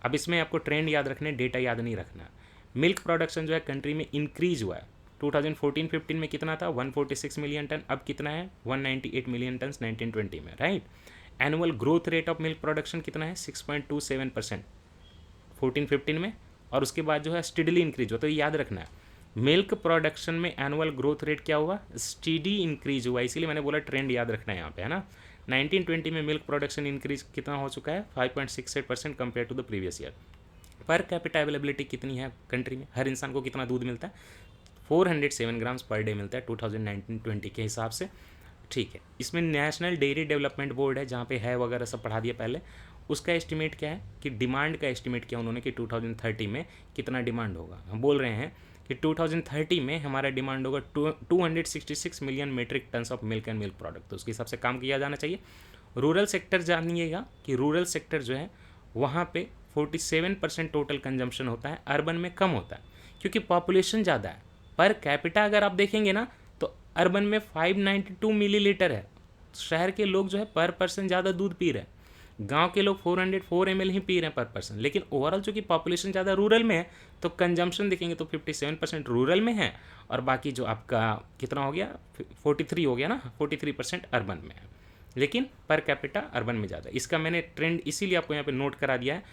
अब इसमें आपको ट्रेंड याद रखने, डेटा याद नहीं रखना। मिल्क प्रोडक्शन जो है कंट्री में इंक्रीज हुआ है। 2014-15 में कितना था, 146 मिलियन टन, अब कितना है 198 मिलियन टन 1920 में, right. Annual growth rate of milk production कितना है 6.27% 14-15 में, और उसके बाद जो है स्टेडली इंक्रीज हुआ। तो ये याद रखना है, मिल्क प्रोडक्शन में एनुअल ग्रोथ रेट क्या हुआ, स्टेडी इंक्रीज हुआ। इसीलिए मैंने बोला ट्रेंड याद रखना है यहाँ पे, है ना। 1920 में मिल्क प्रोडक्शन इंक्रीज कितना हो चुका है 5.68% compare to the previous year. Per capita availability कितनी है कंट्री में, हर इंसान को कितना दूध मिलता है, 407 ग्राम्स पर डे मिलता है 2019-20 के हिसाब से, ठीक है। इसमें नेशनल डेयरी डेवलपमेंट बोर्ड है, जहाँ पे है वगैरह सब पढ़ा दिया पहले। उसका एस्टिमेट क्या है कि डिमांड का एस्टिमेट किया उन्होंने कि 2030 में कितना डिमांड होगा। हम बोल रहे हैं कि 2030 में हमारा डिमांड होगा 266 million metric tons of milk and milk product. तो उसके हिसाब से काम किया जाना चाहिए। रूरल सेक्टर जानिएगा कि रूरल सेक्टर जो है वहाँ पे 47% टोटल कंजम्पशन होता है, अर्बन में कम होता है क्योंकि पॉपुलेशन ज़्यादा है। पर कैपिटा अगर आप देखेंगे ना तो अर्बन में 592 मिलीलीटर है। शहर के लोग जो है पर पर्सन ज़्यादा दूध पी रहे हैं, गांव के लोग 404 ml ही पी रहे हैं पर पर्सन। लेकिन ओवरऑल चूँकि पॉपुलेशन ज़्यादा रूरल में है तो कंजम्पशन देखेंगे तो 57% रूरल में है और बाकी जो आपका कितना हो गया 43 हो गया ना, 43% अर्बन में है। लेकिन पर कैपिटा अर्बन में ज़्यादा। इसका मैंने ट्रेंड इसीलिए आपको यहाँ पे नोट करा दिया है।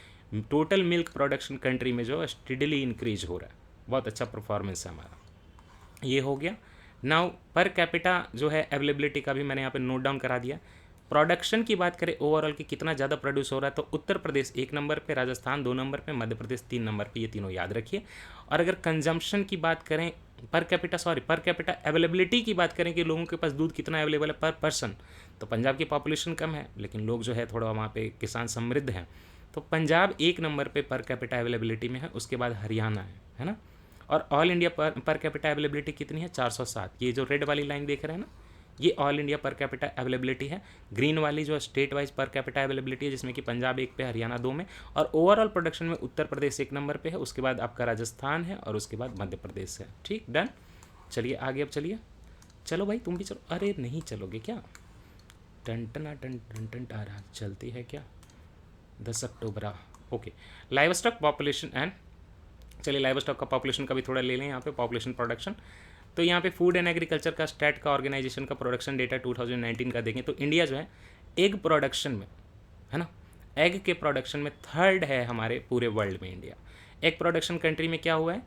टोटल मिल्क प्रोडक्शन कंट्री में जो स्टेडली इंक्रीज हो रहा है, बहुत अच्छा परफॉर्मेंस है हमारा। ये हो गया। नाउ पर कैपिटा जो है अवेलेबिलिटी का भी मैंने यहाँ पे नोट डाउन करा दिया। प्रोडक्शन की बात करें ओवरऑल की कितना ज़्यादा प्रोड्यूस हो रहा है तो उत्तर प्रदेश 1 नंबर पे, राजस्थान 2 नंबर पे, मध्य प्रदेश 3 नंबर पे, ये तीनों याद रखिए। और अगर कंजम्पशन की बात करें पर कैपिटा अवेलेबिलिटी की बात करें कि लोगों के पास दूध कितना अवेलेबल है पर पर्सन, तो पंजाब की पॉपुलेशन कम है लेकिन लोग जो है थोड़ा वहाँ पे किसान समृद्ध हैं, तो पंजाब 1 नंबर पे पर कैपिटा अवेलेबिलिटी में है। उसके बाद हरियाणा है ना। और ऑल इंडिया पर कैपिटा अवेलेबिलिटी कितनी है 407। ये जो रेड वाली लाइन देख रहे हैं ना, ये ऑल इंडिया पर कैपिटा अवेलेबिलिटी है। ग्रीन वाली जो स्टेट वाइज पर कैपिटा अवेलेबिलिटी है, जिसमें कि पंजाब 1 पे, हरियाणा 2 में, और ओवरऑल प्रोडक्शन में उत्तर प्रदेश 1 नंबर पे है। उसके बाद आपका राजस्थान है और उसके बाद मध्य प्रदेश है। ठीक, डन। चलिए आगे, अब चलिए, चलो भाई तुम भी चलो। अरे नहीं चलोगे क्या, टन टन टन टन टन आ रहा, चलती है क्या, 10 अक्टूबर, okay. Livestock population and, चलिए लाइव स्टॉक का पॉपुलेशन का भी थोड़ा ले लें यहाँ पे, पॉपुलेशन प्रोडक्शन। तो यहाँ पे फूड एंड एग्रीकल्चर का स्टैट का ऑर्गेनाइजेशन का प्रोडक्शन डेटा 2019 का देखें तो इंडिया जो है एग प्रोडक्शन में, है ना, एग के प्रोडक्शन में थर्ड है हमारे पूरे वर्ल्ड में इंडिया। एग प्रोडक्शन कंट्री में क्या हुआ है,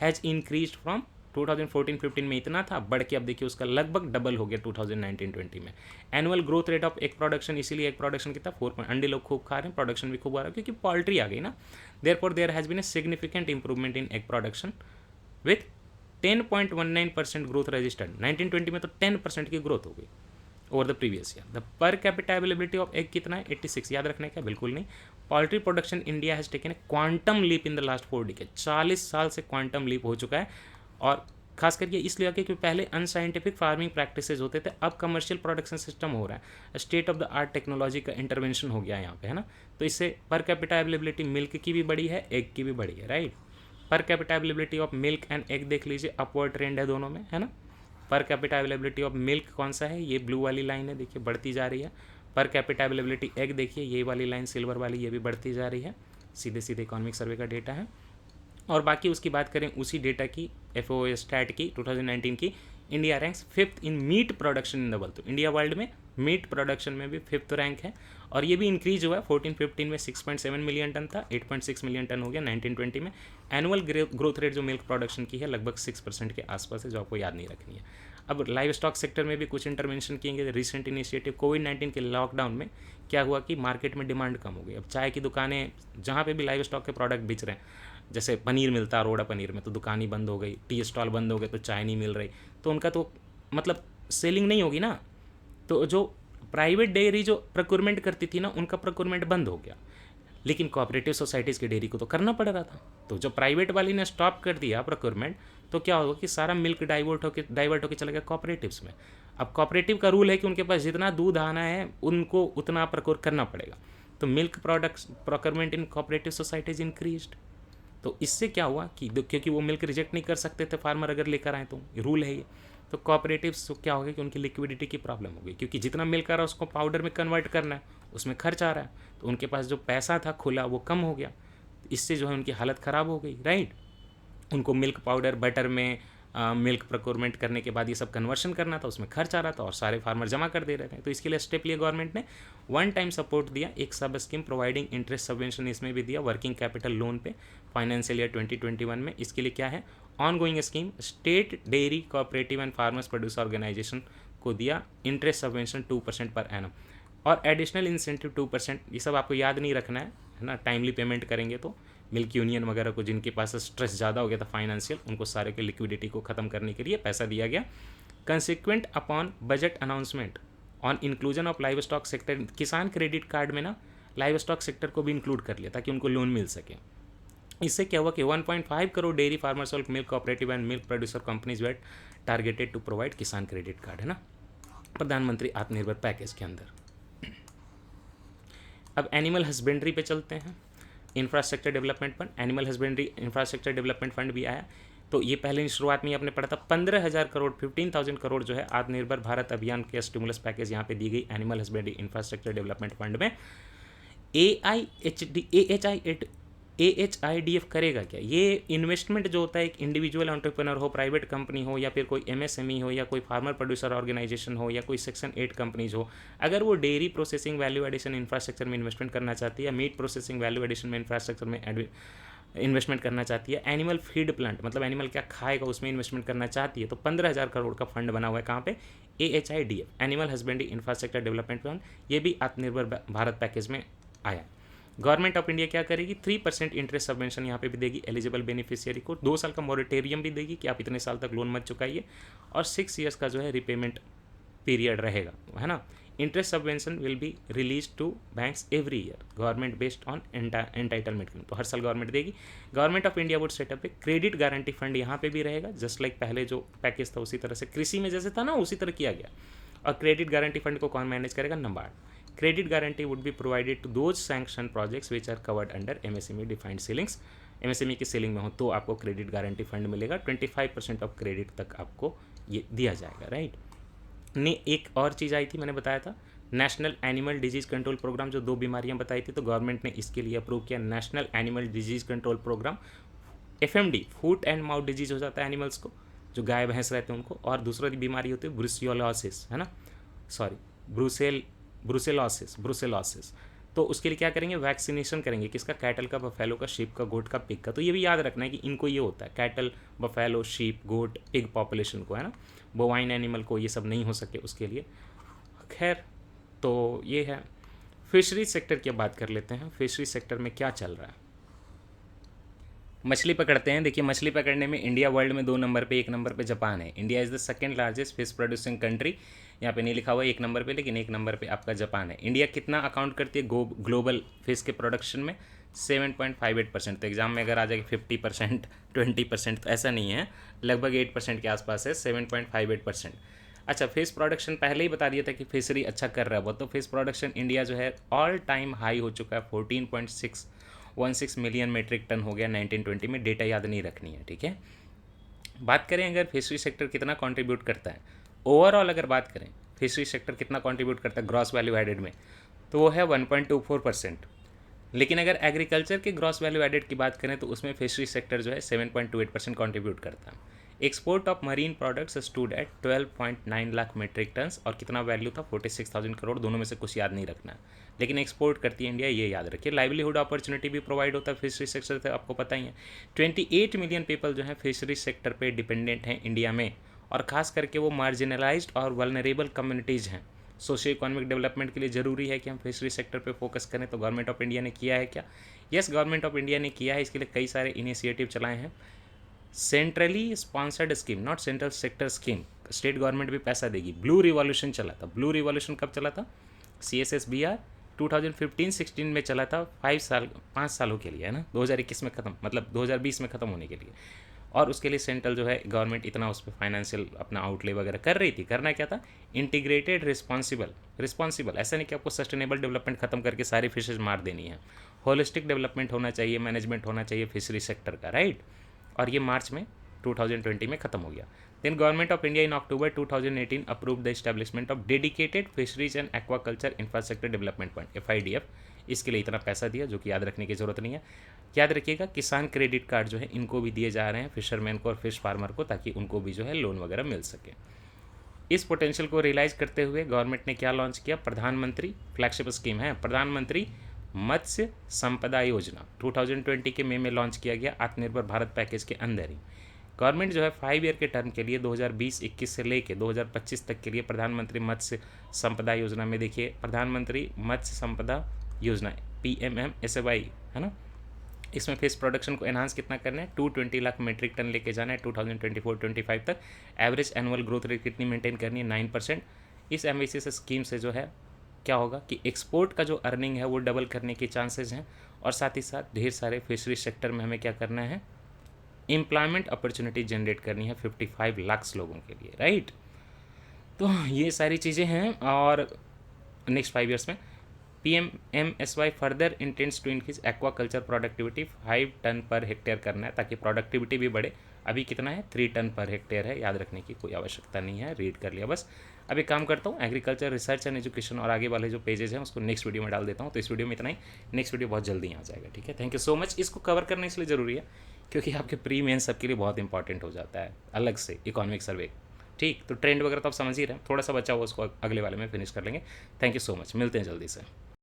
हैज़ इंक्रीज फ्रॉम 2014-15 में इतना था, बढ़ के अब देखिए उसका लगभग डबल हो गया 2019-20 में। Annual growth rate of egg production, इसीलिए एग प्रोडक्शन कितना 4 अंडे लोग खूब खा रहे हैं, प्रोडक्शन भी खूब आ रहा है क्योंकि पोल्ट्री आ गई ना। There has been a significant improvement in egg production with 10.19% growth registered. 1920 में तो 10% की ग्रोथ हो गई over the previous year. The per capita availability of egg कितना है, 86, याद रखने का बिल्कुल नहीं। Poultry production India has taken a quantum leap in the last 4 decade, 40 साल से क्वांटम लीप हो चुका है। और खास करके इसलिए आके क्योंकि पहले अनसाइंटिफिक फार्मिंग प्रैक्टिसेस होते थे, अब कमर्शियल प्रोडक्शन सिस्टम हो रहा है, state of the art technology का इंटरवेंशन हो गया है यहाँ पे, है ना। तो इससे पर कैपिटा अवेलेबिलिटी मिल्क की भी बढ़ी है, एग की भी बढ़ी है, राइट। पर capita availability of milk and egg देख लीजिए, अपवर्ड ट्रेंड है दोनों में, है ना। पर कैपिटा अवेलेबिलिटी ऑफ मिल्क कौन सा है, ये ब्लू वाली लाइन है, देखिए बढ़ती जा रही है। पर कैपिटा अवेलेबिलिटी एग देखिए, ये वाली लाइन सिल्वर वाली, ये भी बढ़ती जा रही है। सीधे सीधे इकोनॉमिक सर्वे का डेटा है। और बाकी उसकी बात करें उसी डेटा की, FAO स्टैट की 2019 की, India ranks 5th in meat production in the world. तो इंडिया वर्ल्ड में मीट प्रोडक्शन में भी 5th रैंक है। और ये भी इंक्रीज हुआ है, 14-15 में 6.7 मिलियन टन था, 8.6 मिलियन टन हो गया 1920 में। एनुअल ग्रोथ रेट जो मिल्क प्रोडक्शन की है लगभग 6% के आसपास है, जो आपको याद नहीं रखनी है। अब लाइव स्टॉक सेक्टर में भी कुछ इंटरवेंशन किए, रिसेंट इनिशिएटिव। कोविड-19 के लॉकडाउन में क्या हुआ कि मार्केट में डिमांड कम हो गई। अब चाय की दुकानें जहाँ पे भी लाइव स्टॉक के प्रोडक्ट बेच रहे हैं, जैसे पनीर मिलता है अरोड़ा पनीर में, तो दुकान ही बंद हो गई, टी स्टॉल बंद हो गए, तो चाय नहीं मिल रही, तो उनका तो मतलब सेलिंग नहीं होगी ना। तो जो प्राइवेट डेयरी जो प्रोक्योरमेंट करती थी ना, उनका प्रोक्योरमेंट बंद हो गया। लेकिन कोऑपरेटिव सोसाइटीज़ की डेयरी को तो करना पड़ रहा था। तो जब प्राइवेट वाली ने स्टॉप कर दिया प्रोक्योरमेंट, तो क्या होगा कि सारा मिल्क डाइवर्ट होकर चला गया कोऑपरेटिव्स में। अब कोऑपरेटिव का रूल है कि उनके पास जितना दूध आना है उनको उतना प्रोक्योर करना पड़ेगा। तो मिल्क प्रोडक्ट्स प्रोक्योरमेंट इन कोऑपरेटिव सोसाइटीज इंक्रीज्ड। तो इससे क्या हुआ कि क्योंकि वो मिल्क रिजेक्ट नहीं कर सकते थे फार्मर अगर लेकर आए, तो रूल है ये। तो कोऑपरेटिव्स तो क्या हो गया कि उनकी लिक्विडिटी की प्रॉब्लम हो गई, क्योंकि जितना मिल्क आ रहा है उसको पाउडर में कन्वर्ट करना है, उसमें खर्च आ रहा है, तो उनके पास जो पैसा था खुला वो कम हो गया। इससे जो है उनकी हालत ख़राब हो गई, राइट। उनको मिल्क पाउडर बटर में मिल्क प्रोक्योरमेंट करने के बाद ये सब कन्वर्शन करना था, उसमें खर्च आ रहा था और सारे फार्मर जमा कर दे रहे थे। तो इसके लिए स्टेप लिया गवर्नमेंट ने, वन टाइम सपोर्ट दिया, एक सब स्कीम प्रोवाइडिंग इंटरेस्ट सबवेंशन इसमें भी दिया, वर्किंग कैपिटल लोन पे फाइनेंशियल ईयर 2021 में। इसके लिए क्या है, ongoing scheme state dairy cooperative and farmers producer organisation को दिया इंटरेस्ट सबवेंशन 2% पर एनम और एडिशनल इंसेंटिव 2%। ये सब आपको याद नहीं रखना है ना, टाइमली पेमेंट करेंगे तो। मिल्क यूनियन वगैरह को जिनके पास स्ट्रेस ज़्यादा हो गया था फाइनेंशियल, उनको सारे के लिक्विडिटी को ख़त्म करने के लिए पैसा दिया गया। Consequent upon budget announcement on inclusion of live stock sector, किसान क्रेडिट कार्ड में ना लाइव स्टॉक सेक्टर को भी इंक्लूड कर लिया ताकि उनको लोन मिल सके। इससे क्या हुआ कि 1.5 करोड़ डेयरी फार्मर्स और milk cooperative and milk producer companies were targeted to provide Kisan credit card, है ना, प्रधानमंत्री आत्मनिर्भर पैकेज के अंदर। अब एनिमल हस्बेंड्री पे चलते हैं। Infrastructure development fund, animal husbandry infrastructure development fund भी आया। तो ये पहले शुरुआत में आपने पढ़ा था 15,000 करोड़ 15,000 करोड़ जो है आत्मनिर्भर भारत अभियान के स्टिमुलस पैकेज यहाँ पे दी गई animal husbandry infrastructure development fund में। AHIDF करेगा क्या, ये इन्वेस्टमेंट जो होता है एक इंडिविजुअल एंटरप्रेन्योर हो, प्राइवेट कंपनी हो, या फिर कोई MSME हो, या कोई फार्मर प्रोड्यूसर ऑर्गेनाइजेशन हो, या कोई सेक्शन 8 कंपनीज हो, अगर वो dairy processing value addition infrastructure में इन्वेस्टमेंट करना चाहती है, मीट प्रोसेसिंग वैल्यू एडिशन में इंफ्रास्ट्रक्चर में इन्वेस्टमेंट करना चाहती है, एनिमल फीड प्लांट मतलब एनिमल क्या खाएगा उसमें इन्वेस्टमेंट करना चाहती है, तो 15,000 करोड़ का फंड बना हुआ है कहाँ पे, AHIDF animal husbandry infrastructure development fund. ये भी आत्मनिर्भर भारत पैकेज में आया। गवर्नमेंट ऑफ इंडिया क्या करेगी, 3% इंटरेस्ट सबवेंशन यहाँ पे भी देगी एलिजिबल बेनिफिशियरी को, 2 साल का मॉरेटोरियम भी देगी कि आप इतने साल तक लोन मत चुकाइए, और 6 ईयर्स का जो है रिपेमेंट पीरियड रहेगा, है ना। Interest subvention will be release to banks every year, government based on entitlement, तो हर साल गवर्नमेंट देगी। Government of India would set up a credit guarantee fund, यहाँ पे भी रहेगा जस्ट लाइक पहले जो पैकेज था उसी तरह से, कृषि में जैसे था ना उसी तरह किया गया। और क्रेडिट गारंटी फंड को कौन मैनेज करेगा, NABARD. Credit guarantee would be provided to those sanction projects which are covered under MSME defined ceilings, MSME की सीलिंग में हो तो आपको क्रेडिट गारंटी फंड मिलेगा, 25% ऑफ क्रेडिट तक आपको ये दिया जाएगा, राइट। ने एक और चीज़ आई थी मैंने बताया था national animal disease control program, जो 2 बीमारियां बताई थी, तो गवर्नमेंट ने इसके लिए अप्रूव किया national animal disease control program. FMD, foot and mouth disease हो जाता है एनिमल्स को, जो गाय भैंस रहते हैं उनको। और दूसरा बीमारी होती है ब्रुसियोलॉसिस, है ना, सॉरी, ब्रुसेलॉसिस। तो उसके लिए क्या करेंगे, वैक्सीनेशन करेंगे, किसका, कैटल का, बफेलो का, शीप का, गोट का, पिग का। तो ये भी याद रखना है कि इनको ये होता है, कैटल, बफेलो, शीप, गोट, पिग पॉपुलेशन को, है ना, बोवाइन एनिमल को ये सब नहीं हो सके उसके लिए। खैर, तो ये है। फिशरीज सेक्टर की बात कर लेते हैं। फिशरीज सेक्टर में क्या चल रहा है, मछली पकड़ते हैं। देखिए, मछली पकड़ने में इंडिया वर्ल्ड में 2 नंबर पे, 1 नंबर पे जापान है। India is the second largest fish producing country, यहाँ पे नहीं लिखा हुआ है 1 नंबर पे, लेकिन 1 नंबर पे आपका जापान है। इंडिया कितना अकाउंट करती है ग्लोबल फिश के प्रोडक्शन में, 7.58%। तो एग्जाम में अगर आ जाएगी 50%, 20%, तो ऐसा नहीं है, लगभग 8% के आसपास है, 7.58%। अच्छा, फिश प्रोडक्शन पहले ही बता दिया था कि फिशरी अच्छा कर रहा है वो, तो फिश प्रोडक्शन इंडिया जो है ऑल टाइम हाई हो चुका है, 14.616 मिलियन मेट्रिक टन हो गया 1920 में। डेटा याद नहीं रखनी है, ठीक है। बात करें अगर फिशरी सेक्टर कितना कंट्रीब्यूट करता है, ओवरऑल अगर बात करें फिशरी सेक्टर कितना कंट्रीब्यूट करता है ग्रॉस वैल्यू एडेड में, तो वो है 1.24%। लेकिन अगर एग्रीकल्चर के ग्रॉस वैल्यू एडेड की बात करें तो उसमें फिशरी सेक्टर जो है 7.28% कंट्रीब्यूट करता है। Export of marine products stood at 12.9 lakh metric tons, और कितना वैल्यू था, 46,000 करोड़। दोनों में से कुछ याद नहीं रखना है, लेकिन एक्सपोर्ट करती है इंडिया, ये याद रखिए। लाइवलीहुड अपॉर्चुनिटी भी प्रोवाइड होता है फिशरी सेक्टर से, आपको पता ही है। 28 मिलियन पीपल जो है फिशरी सेक्टर पे डिपेंडेंट हैं इंडिया में, और ख़ास करके वो मार्जिनलाइज्ड और वल्नरेबल कम्युनिटीज़ हैं। सोशियो इकोनॉमिक डेवलपमेंट के लिए ज़रूरी है कि हम फिशरी सेक्टर पे फोकस करें। तो गवर्नमेंट ऑफ इंडिया ने किया है क्या? यस, गवर्नमेंट ऑफ इंडिया ने किया है। इसके लिए कई सारे इनिशिएटिव चलाए हैं। Centrally sponsored scheme, not central sector scheme, state government भी पैसा देगी। ब्लू रिवॉल्यूशन चला था। ब्लू रिवॉल्यूशन कब चला था? CSSBR 2015-16 में चला था, 5 सालों के लिए, है ना, 2021 में ख़त्म, मतलब 2020 में ख़त्म होने के लिए। और उसके लिए सेंट्रल जो है गवर्नमेंट इतना उस पर फाइनेंशियल अपना आउटले वगैरह कर रही थी। करना क्या था? इंटीग्रेटेड रिस्पॉन्सिबल, ऐसा नहीं कि आपको सस्टेनेबल डेवलपमेंट खत्म करके सारी फिशेज मार देनी है। होलिस्टिक डेवलपमेंट होना चाहिए, मैनेजमेंट होना चाहिए फिशरी सेक्टर का, राइट। और ये मार्च में 2020 में ख़त्म हो गया। Then government of India in October 2018 approve the establishment of dedicated fisheries and aquaculture infrastructure development fund, FIDF। इसके लिए इतना पैसा दिया, जो कि याद रखने की ज़रूरत नहीं है। याद रखिएगा, किसान क्रेडिट कार्ड जो है इनको भी दिए जा रहे हैं, फिशरमैन को और फिश फार्मर को, ताकि उनको भी जो है लोन वगैरह मिल सके। इस पोटेंशियल को रियलाइज करते हुए गवर्नमेंट ने क्या लॉन्च किया? प्रधानमंत्री, फ्लैगशिप स्कीम है प्रधानमंत्री मत्स्य संपदा योजना, 2020 के मई में लॉन्च किया गया, आत्मनिर्भर भारत पैकेज के अंदर ही। गवर्नमेंट जो है 5 ईयर के टर्म के लिए 2020-21 से लेके 2025 तक के लिए प्रधानमंत्री मत्स्य संपदा योजना में, देखिए, प्रधानमंत्री मत्स्य संपदा योजना, PMMSY, है ना, इसमें फिश प्रोडक्शन को एनहांस कितना करना है? 220 लाख मेट्रिक टन लेके जाना है 2024-25 तक। एवरेज एनुअल ग्रोथ रेट कितनी मेंटेन करनी है? 9%। इस एम्बिशियस स्कीम से जो है क्या होगा कि एक्सपोर्ट का जो अर्निंग है वो डबल करने के चांसेस हैं, और साथ ही साथ ढेर सारे फिशरी सेक्टर में हमें क्या करना है? एम्प्लॉयमेंट अपॉर्चुनिटी जनरेट करनी है 55 लाख लोगों के लिए, राइट। तो ये सारी चीज़ें हैं। और नेक्स्ट 5 ईयर्स में PMMSY further intense to increase aquaculture productivity 5 ton पर हेक्टेयर करना है, ताकि प्रोडक्टिविटी भी बढ़े। अभी कितना है? 3 टन पर हेक्टेयर है, याद रखने की कोई आवश्यकता नहीं है, रीड कर लिया बस। अभी काम करता हूँ, एग्रीकल्चर रिसर्च एंड एजुकेशन और आगे वाले जो पेजेस हैं उसको नेक्स्ट वीडियो में डाल देता हूँ। तो इस वीडियो में इतना ही, नेक्स्ट वीडियो बहुत जल्दी आ जाएगा, ठीक है। Thank you so much. इसको कवर करना इसलिए ज़रूरी है क्योंकि आपके प्री मेन सबके लिए बहुत इंपॉर्टेंट हो जाता है अलग से इकोनॉमिक सर्वे, ठीक। तो ट्रेंड वगैरह तो आप समझ ही रहे हैं, थोड़ा सा बचा हुआ उसको अगले वाले में फिनिश कर लेंगे। थैंक यू सो मच, मिलते हैं जल्दी से।